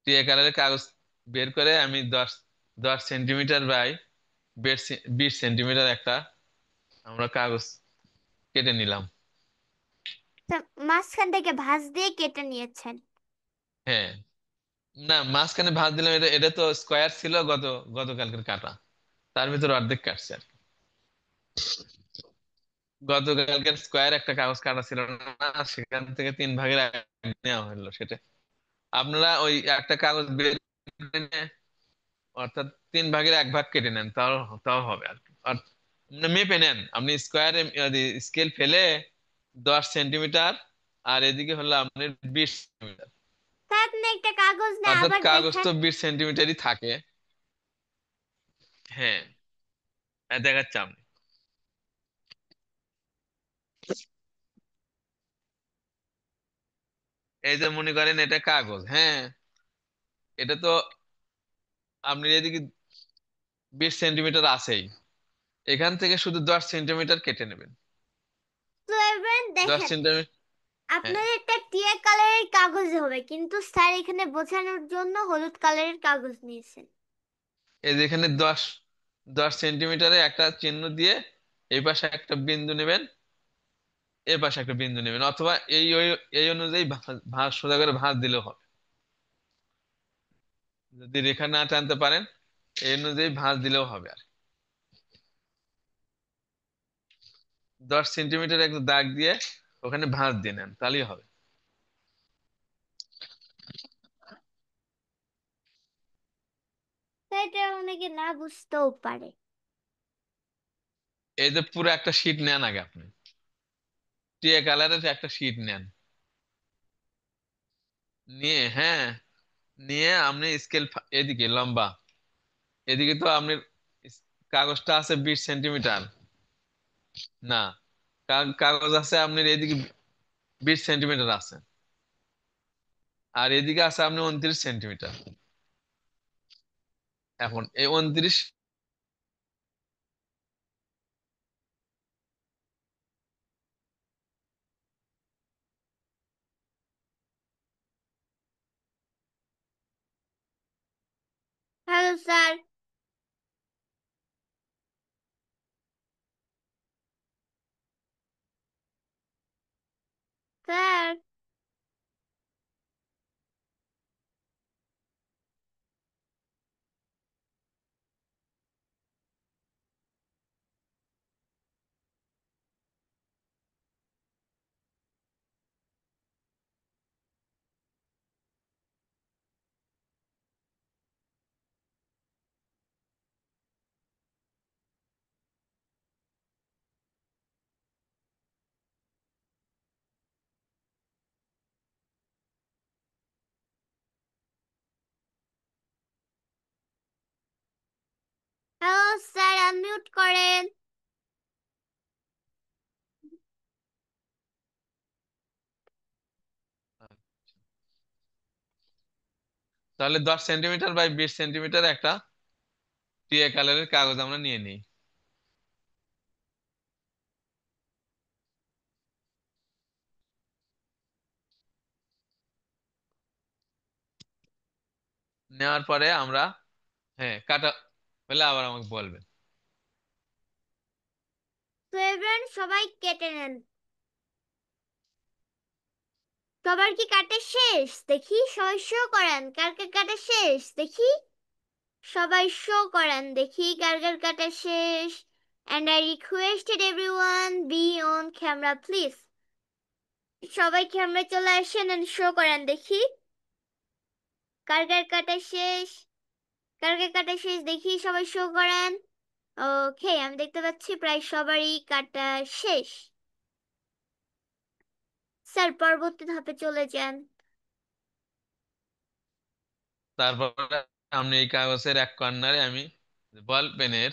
টিয়া কালারের কাগজ বের করে আমি 10 10 সেন্টিমিটার বাই 20 সেন্টিমিটার একটা আমরা কাগজ কেটে নিলাম। তা মাঝখান থেকে ভাঁজ দিয়ে কেটে নিয়েছেন। হ্যাঁ, না মাঝখানে ভাঁজ দিলাম, এটা এটা তো স্কোয়ার ছিল গতকালকের কাটা, তার ভিতর অর্ধেক কাটছে আর কি। গতকালকের স্কোয়ার একটা কাগজ কাটা ছিল না, সেখান থেকে 3 ভাগের এক নেওয়া হলো সেটা। আপনারা ওই একটা কাগজ বের করে নিয়ে, অর্থাৎ 3 ভাগের 1 ভাগ কেটে নেন, তাও তাও হবে আর কি। আর মেপে নেন আপনি স্কোয়ারে, স্কেল ফেলে 10 সেন্টিমিটার, আর এদিকে হলো আপনার 20 সেন্টিমিটার। তা আপনি একটা কাগজ না অর্থাৎ আবার কাগজ দেখেন। তো 20 সেন্টিমিটারই থাকে। হ্যাঁ, দেখাচ্ছি আপনি। এই যে মনে করেন এটা কাগজ, হ্যাঁ, এটা তো আপনি এদিকে 20 সেন্টিমিটার আছেই, এখান থেকে শুধু 10 সেন্টিমিটার কেটে নেবেন। তো এবার দশ দেখেন, সেন্টিমিটার হ্যাঁ, আপনার একটা টিয়া কালারের কাগজ হবে, কিন্তু স্যার এখানে বোঝানোর জন্য হলুদ কালারের কাগজ নিয়েছেন। এই যে এখানে 10 10 সেন্টিমিটারে একটা চিহ্ন দিয়ে এই পাশে একটা বিন্দু নেবেন, এই পাশে একটা বিন্দু নেবেন, অথবা এই অনুযায়ী ভাঁজ সোজা করে ভাঁজ দিলেও হবে। যদি রেখা না টানতে পারেন, এই অনুযায়ী ভাঁজ দিলেও হবে। আর 10 সেন্টিমিটার একটা দাগ দিয়ে ওখানে ভাঁজ দিয়ে নেন, তাহলেই হবে। তাই এটা অনেকে না বুঝতেও পারে। এই যে পুরো একটা শীট নেন আগে আপনি, টিয়া কালারের একটা শীট নেন, নিয়ে হ্যাঁ, নিয়ে আপনি স্কেল এদিকে লম্বা, এদিকে তো আপনি কাগজটা আছে 20 সেন্টিমিটার, না কাগজ আছে আপনার এদিকে 20 সেন্টিমিটার আছে, আর এদিকে আছে আপনি 29 সেন্টিমিটার। এখন এই 29, hello sir. Sir sir, unmute করেন। তাহলে 10 সেন্টিমিটার বাই 20 সেন্টিমিটার একটা টিয়া কালারের কাগজ আমরা নিয়ে নিই। নেওয়ার পরে আমরা, হ্যাঁ, কাটা হলে আবার আমাকে বলবেন। তো এভরিওয়ান, সবাই কেটে নেন। সবার কি কাটা শেষ? দেখি সবাই শো করেন কার কার কাটা শেষ, দেখি সবাই শো করেন, দেখি কার কার কাটা শেষ। And I requested everyone be on camera please. সবাই ক্যামেরা চলে আসেন and শো করেন, দেখি কার কার কাটা শেষ। কার কার কাটা শেষ দেখি, সবাই শো করেন। ওকে, আমি দেখতে পাচ্ছি প্রায় সবারই কাটা শেষ। স্যার, পরবর্তী ধাপে চলে যান। তারপরে আমি এই কাগজের এক কর্নারে আমি বল পেনের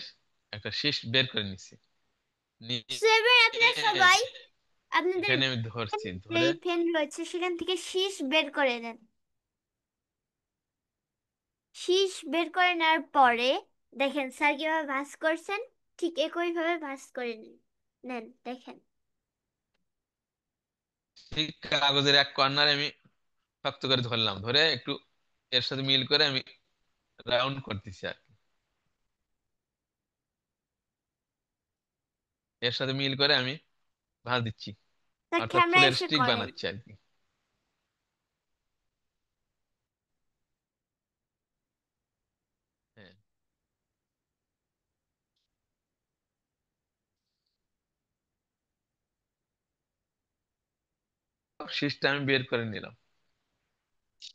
একটা শীষ বের করে নিছি, নিয়ে সো এবার আপনারা সবাই আপনাদের এখানে আমি ধরছি, যে ধরে পেন রয়েছে সেখান থেকে শীষ বের করে নেন। শীষ বের করে নেওয়ার পরে দেখেন স্যার কিভাবে ভাঁজ করছেন, ঠিক একই ভাবে ভাঁজ করে নিন। নেন, দেখেন। ঠিক কাগজের এক কর্নারে আমি শক্ত করে ধরলাম, ধরে একটু এর সাথে মিল করে আমি রাউন্ড করতেছি আর কি। এর সাথে মিল করে আমি ভাঁজ দিচ্ছি, তা অর্থাৎ ক্যামেরা ফুলের এসে স্টিক করেন। বানাচ্ছি আর কি। হ্যাঁ, শীষটা আমি বের করে নিলাম,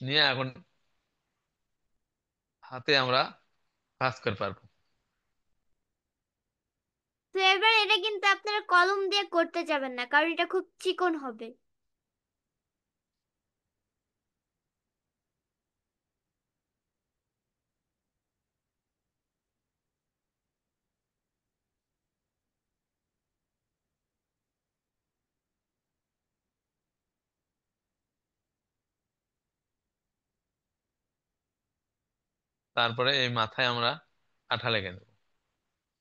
নিয়ে এখন হাতে আমরা ভাঁজ করে পারবো। তো এবার এটা কিন্তু আপনারা কলম দিয়ে করতে যাবেন না, কারণ এটা খুব চিকন হবে। তারপরে এই মাথায় আমরা আঠা লেগে দেবো।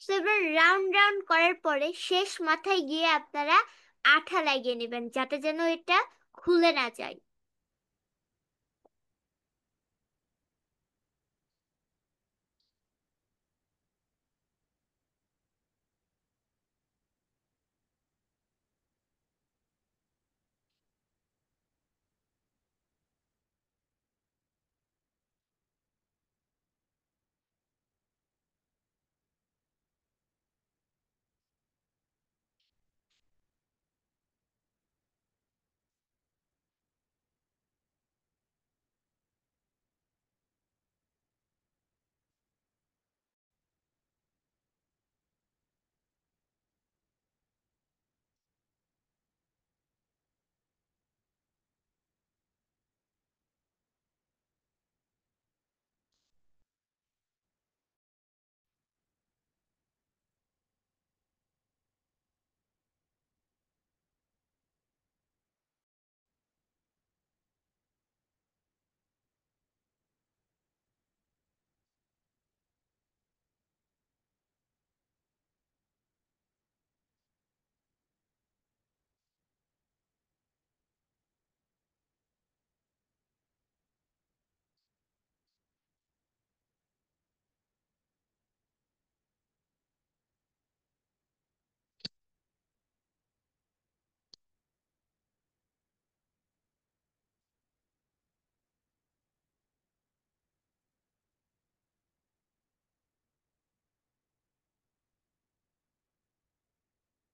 তো এবার রাউন্ড রাউন্ড করার পরে শেষ মাথায় গিয়ে আপনারা আঠা লাগিয়ে নেবেন, যাতে যেন এটা খুলে না যায়।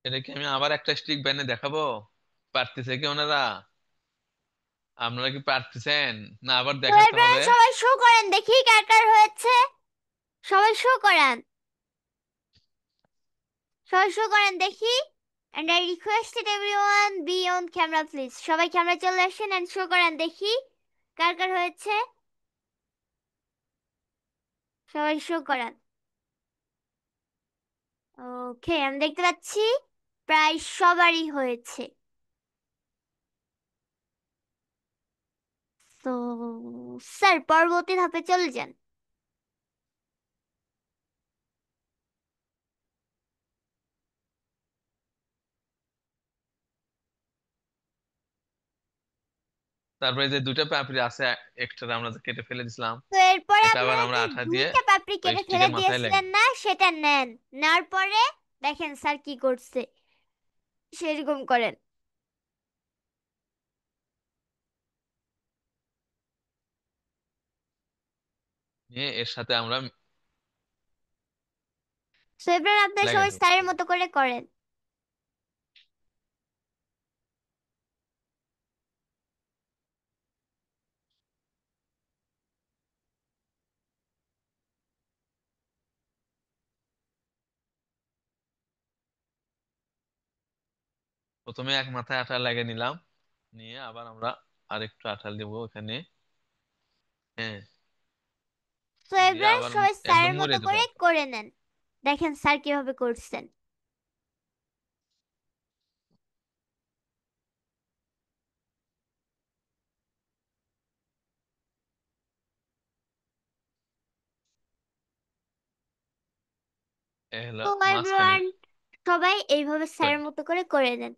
এটা কি আমি আবার একটা স্টিক বানিয়ে দেখাবো? পারতেছে কি ওনারা? আপনারা কি পারতেছেন, না আবার তো দেখাতে এবার হবে? সবাই শো করেন, দেখি কার কার হয়েছে। সবাই শো করেন, সবাই শো করেন, দেখি। And I requested everyone be on camera please. সবাই ক্যামেরা চলে আসেন and শো করেন, দেখি কার কার হয়েছে। সবাই শো করেন। ওকে, আমি দেখতে পাচ্ছি প্রায় সবারই হয়েছে। তো স্যার, পরবর্তী ধাপে চলে যান। তারপরে যে দুইটা পাপড়ি আছে এক্সট্রা আমরা যে কেটে ফেলে দিছিলাম, তো এরপরে এটা আবার আপনারা আমরা যে আঠা দিয়ে দুইটা পাপড়ি ওই কেটে ফেলে স্টিকের মাথায় দিয়েছিলেন লাগাই। না, সেটা নেন। নেওয়ার পরে দেখেন স্যার কি করছে, সেরকম করেন। নিয়ে এর সাথে আমরা সো এবার আপনারা লাগাই সবাই দেবো। স্যারের মতো করে করেন। প্রথমে এক মাথায় আঠা লাগিয়ে নিলাম, নিয়ে আবার আমরা আরেকটু আঠা দেবো এখানে। হ্যাঁ, তো দিয়ে এবার আবার সবাই একদম স্যারের মতো মুড়ে দেবো করে আঠা। করে নেন। দেখেন স্যার কিভাবে করছেন। এ হলো তো মাঝখানে এভরিওয়ান, সবাই এইভাবে করে। স্যারের মতো করে করে নেন।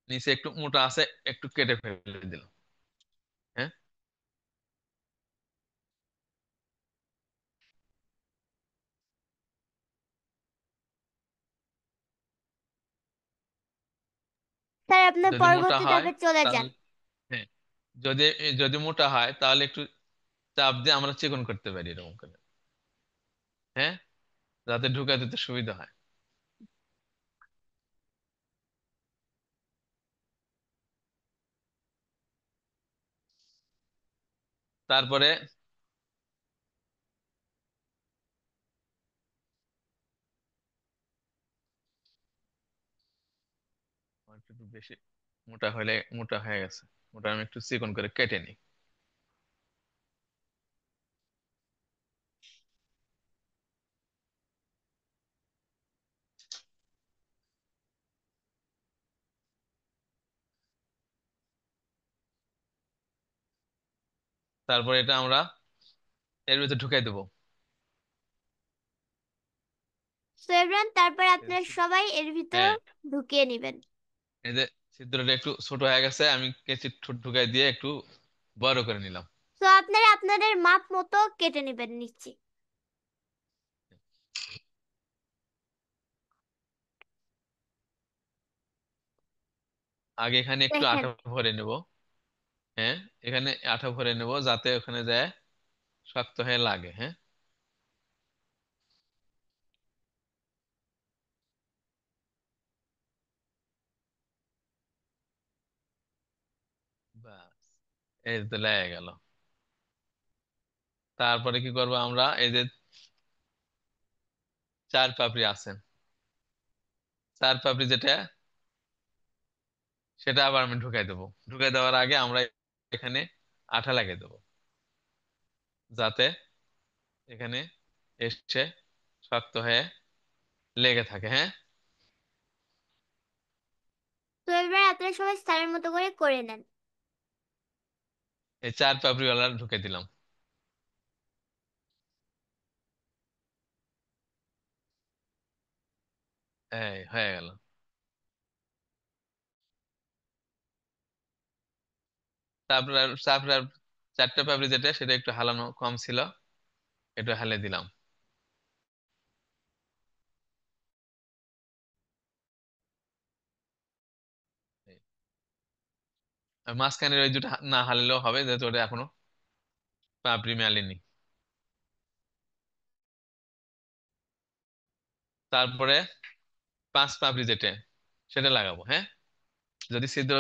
নিচে একটু মোটা আছে, একটু কেটে ফেলে দিলাম। হ্যাঁ, স্যার, আপনার যদি মোটা পরবর্তী হয় ধাপে চলে যান। তাহলে, হ্যাঁ, যদি যদি মোটা হয় তাহলে একটু চাপ দিয়ে আমরা চিকন করতে পারি এরকম করে। হ্যাঁ, যাতে ঢুকা দিতে সুবিধা হয়। তারপরে একটু বেশি মোটা হলে, মোটা হয়ে গেছে, মোটা আমি একটু চিকন করে কেটে নিই। তারপরে এটা আমরা এর ভিতরে ঢুকাই দেবো। সো এভরিওয়ান, তারপর এই আপনারা যে- সবাই এর ভিতর হ্যাঁ, ঢুকিয়ে নেবেন। এই যে ছিদ্রটা একটু ছোট হয়ে গেছে, আমি কেঁচি ঢুকাই দিয়ে একটু বড় করে নিলাম। সো আপনারা আপনাদের মাপ মতো কেটে নেবেন নিচ্ছি। আগে এখানে একটু দেখেন। আঠা ভরে নেব। হ্যাঁ, এখানে আঠা ভরে নেব যাতে ওখানে যায় শক্ত হয়ে লাগে। হ্যাঁ, বাস, এই তো লেগে গেল। তারপরে কি করব আমরা, এই যে চার পাপড়ি আছে, চার পাপড়ি যেটা, সেটা আবার আমি ঢুকাই দেবো। ঢুকাই দেওয়ার আগে আমরা এখানে আঠা লাগিয়ে দেবো যাতে এখানে এসে শক্ত হয়ে লেগে থাকে। হ্যাঁ, তো এবার আপনারা সবাই স্যারের মতো করে করে নেন। এই চার পাপড়িওয়ালা ঢুকে দিলাম। এই হয়ে গেল। তারপরে তারপরে আর চারটা পাপড়ি যেটা, সেটা একটু হালানো কম ছিল, একটু হালে দিলাম। আর মাঝখানের ওই দুটো না হারলেও হবে, যেহেতু ওটা এখনো পাপড়ি মেলেনি। তারপরে 5 পাপড়ি যেটা, সেটা লাগাবো। হ্যাঁ, যদি ছিদ্র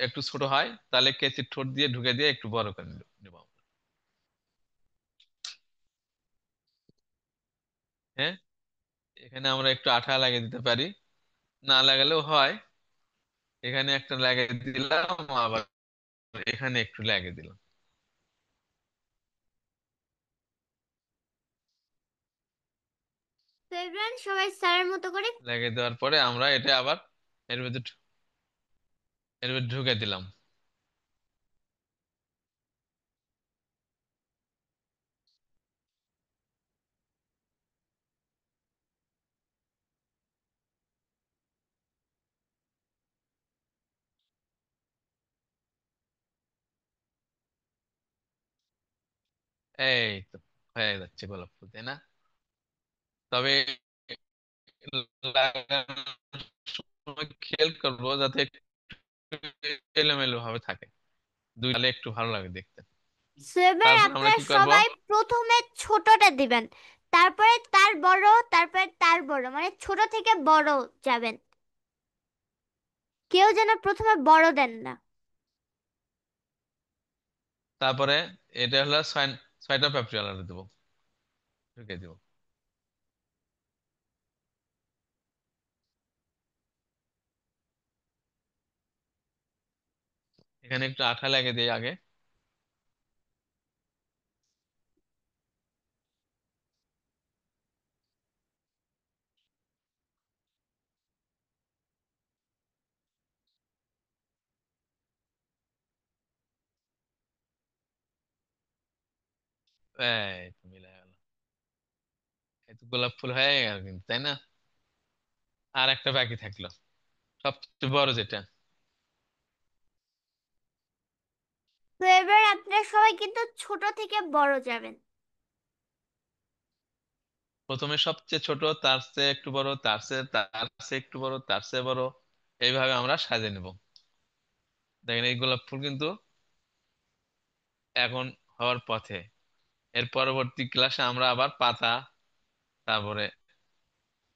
একটু ছোট হয় তাহলে কেচির ঠোঁট দিয়ে ঢুকে দিয়ে একটু বড় করে নেবো আমরা। হ্যাঁ, এখানে আমরা একটু আঠা লাগিয়ে দিতে পারি, না লাগালেও হয়। এখানে একটা লাগিয়ে দিলাম, আবার এখানে একটু লাগিয়ে দিলাম। তো এভরিওয়ান সবাই স্যারের মতো করে। লাগিয়ে দেওয়ার পরে আমরা এটা আবার এর ভিতরে ঢুকে দিলাম। এই তো হয়ে যাচ্ছে গোলাপ ফুল, তাই না? তবে লাগানোর সময় খেয়াল করবো যাতে একটু এলোমেলো ভাবে থাকে, দুই ডালে একটু ভালো লাগে দেখতে। সো এবার তারপর আমরা আপনারা কি করব? সবাই প্রথমে ছোটটা দিবেন, তারপরে তার বড়, তারপরে তার বড়, মানে ছোট থেকে বড় যাবেন। কেউ যেন প্রথমে বড় দেন না। তারপরে এটা হলো 6টা পেপড়ি আলাদা দেবো, ঢুকে দিব। এখানে একটু আঠা লাগিয়ে দিই আগে। এই তো মিলে গেল। এই তো গোলাপ ফুল হয়ে গেল কিন্তু, তাই না? আর একটা বাকি থাকলো, সবচেয়ে বড় যেটা। তো এবার আপনারা সবাই কিন্তু ছোট থেকে বড় যাবেন। প্রথমে সবচেয়ে ছোট, তার চেয়ে একটু বড়, তার চেয়ে একটু বড়, তার চেয়ে বড়, এইভাবে আমরা সাজিয়ে নেব। দেখেন এই গোলাপ ফুল কিন্তু এখন হওয়ার পথে। এর পরবর্তী ক্লাসে আমরা আবার পাতা, তারপরে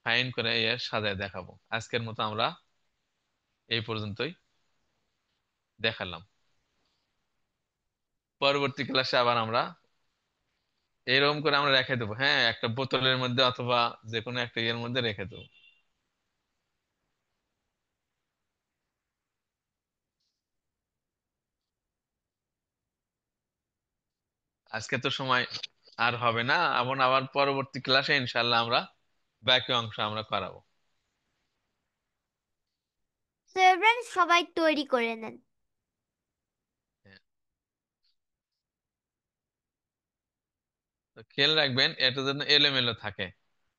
ফাইন করে সাজায় দেখাবো। আজকের মতো আমরা এই পর্যন্তই দেখালাম। পরবর্তী ক্লাসে আবার আমরা এরকম করে আমরা রেখে দেবো। হ্যাঁ, একটা বোতলের মধ্যে অথবা যে কোনো একটা ইয়ের মধ্যে রেখে দেবো। আজকে তো সময় আর হবে না, এমন আবার পরবর্তী ক্লাসে ইনশাল্লাহ আমরা বাকি অংশ আমরা করাবো। তো এবার সবাই তৈরি করে নেন। হ্যাঁ, তো খেয়াল রাখবেন এটা যেন এলোমেলো থাকে,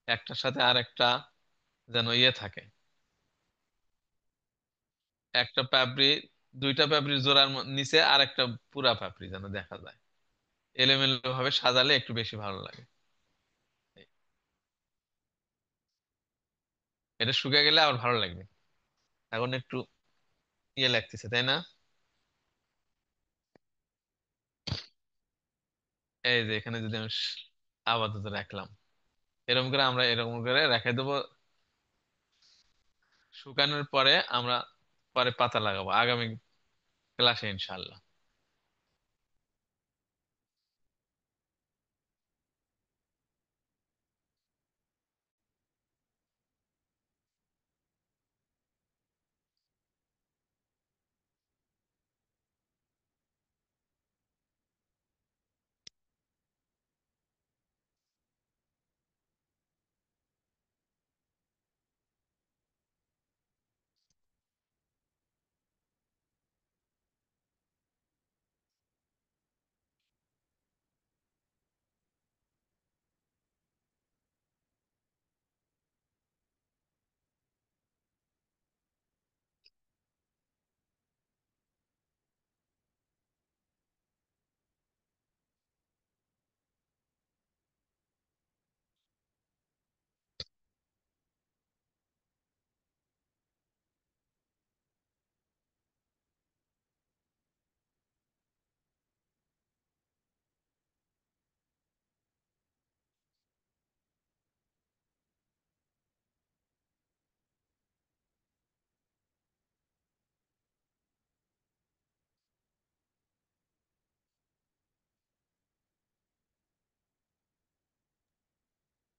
একটার সাথে আর একটা যেন ইয়ে থাকে। একটা পাপড়ি, দুইটা পাপড়ির জোড়ার নিচে আর একটা পুরা পাপড়ি যেন দেখা যায়। এলোমেলো ভাবে সাজালে একটু বেশি ভালো লাগে। এটা শুকিয়ে গেলে আবার ভালো লাগবে, এখন একটু ইয়ে লাগতেছে, তাই না? এই যে এখানে যদি আমি আপাতত রাখলাম, এরকম করে আমরা এরকম করে রেখে দেবো। শুকানোর পরে আমরা পরে পাতা লাগাবো আগামী ক্লাসে ইনশাল্লাহ।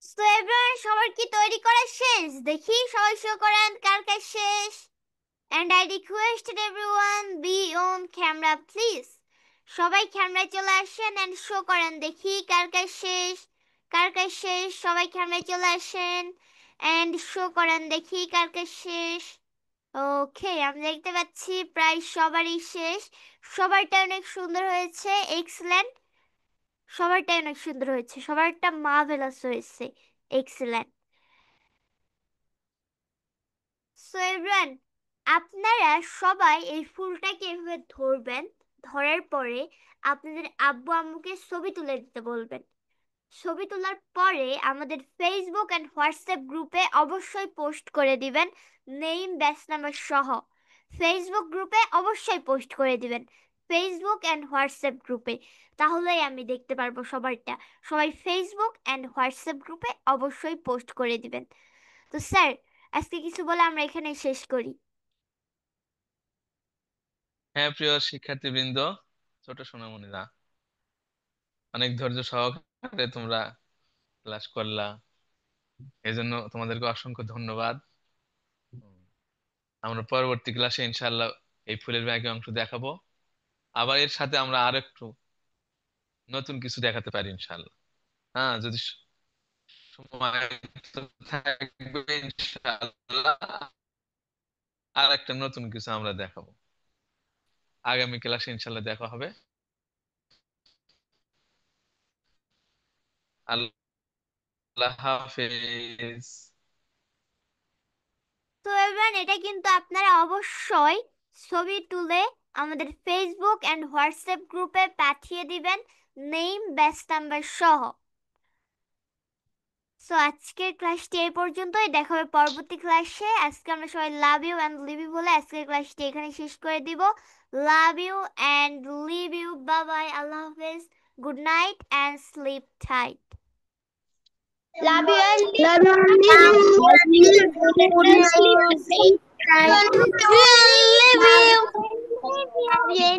সো এভরিওয়ান, সবার কি তৈরি করা শেষ? দেখি সবাই শো করেন কার কার শেষ। And I requested everyone be on camera please. সবাই ক্যামেরায় চলে আসেন and শো করেন দেখি কার কার শেষ। কার কার শেষ? সবাই ক্যামেরায় চলে আসেন and শো করেন দেখি কার কার শেষ। ওকে, আমি দেখতে পাচ্ছি প্রায় সবারই শেষ। সবারটা অনেক সুন্দর হয়েছে, এক্সেলেন্ট। সবারটা অনেক সুন্দর হয়েছে, সবারটা মার্ভেলাস হয়েছে, এক্সেলেন্ট। সো এভরিওয়ান, আপনারা সবাই এই ফুলটাকে এভাবে ধরবেন। ধরার পরে আপনাদের আব্বু আম্মুকে ছবি তুলে দিতে বলবেন। ছবি তোলার পরে আমাদের ফেসবুক অ্যান্ড হোয়াটসঅ্যাপ গ্রুপে অবশ্যই পোস্ট করে দিবেন, নেম ব্যাচ নাম্বার সহ। ফেসবুক গ্রুপে অবশ্যই পোস্ট করে দিবেন, ফেসবুক অ্যান্ড হোয়াটসঅ্যাপ গ্রুপে। তাহলেই আমি দেখতে পারবো সবারটা। সবাই ফেসবুক অ্যান্ড হোয়াটসঅ্যাপ গ্রুপে অবশ্যই পোস্ট করে দিবেন। তো স্যার, আজকে কিছু বলে আমরা এখানে শেষ করি। হ্যাঁ প্রিয় শিক্ষার্থীবৃন্দ, ছোট সোনামণিরা, অনেক ধৈর্য সহকারে তোমরা ক্লাস করলা, এজন্য তোমাদেরকে অসংখ্য ধন্যবাদ। আমরা পরবর্তী ক্লাসে ইনশাআল্লাহ এই ফুলের ব্যাগে অংশ দেখাবো। আবার এর সাথে আমরা আর একটু নতুন কিছু দেখাতে পারি ইনশাআল্লাহ। হ্যাঁ, যদি সময় তো থাকবে ইনশাআল্লাহ আর একটা নতুন কিছু আমরা দেখাবো। আগামী ক্লাসে ইনশাআল্লাহ দেখা হবে। আল্লাহ হাফেজ। তো এবার এটা কিন্তু আপনারা অবশ্যই ছবি তুলে আমাদের ফেসবুক অ্যান্ড হোয়াটসঅ্যাপ গ্রুপে পাঠিয়ে দিবেন, নেম ব্যাচ নাম্বার সহ। সো আজকের ক্লাসটি এই পর্যন্তই, দেখা হবে পরবর্তী ক্লাসে। আজকে আমরা সবাই love you and leave you বলে আজকের ক্লাসটি এখানে শেষ করে দিব। Love you and leave you, bye bye, Allah হাফেজ, good night and sleep tight. Love you and Love you. sleep. Good night. Love you.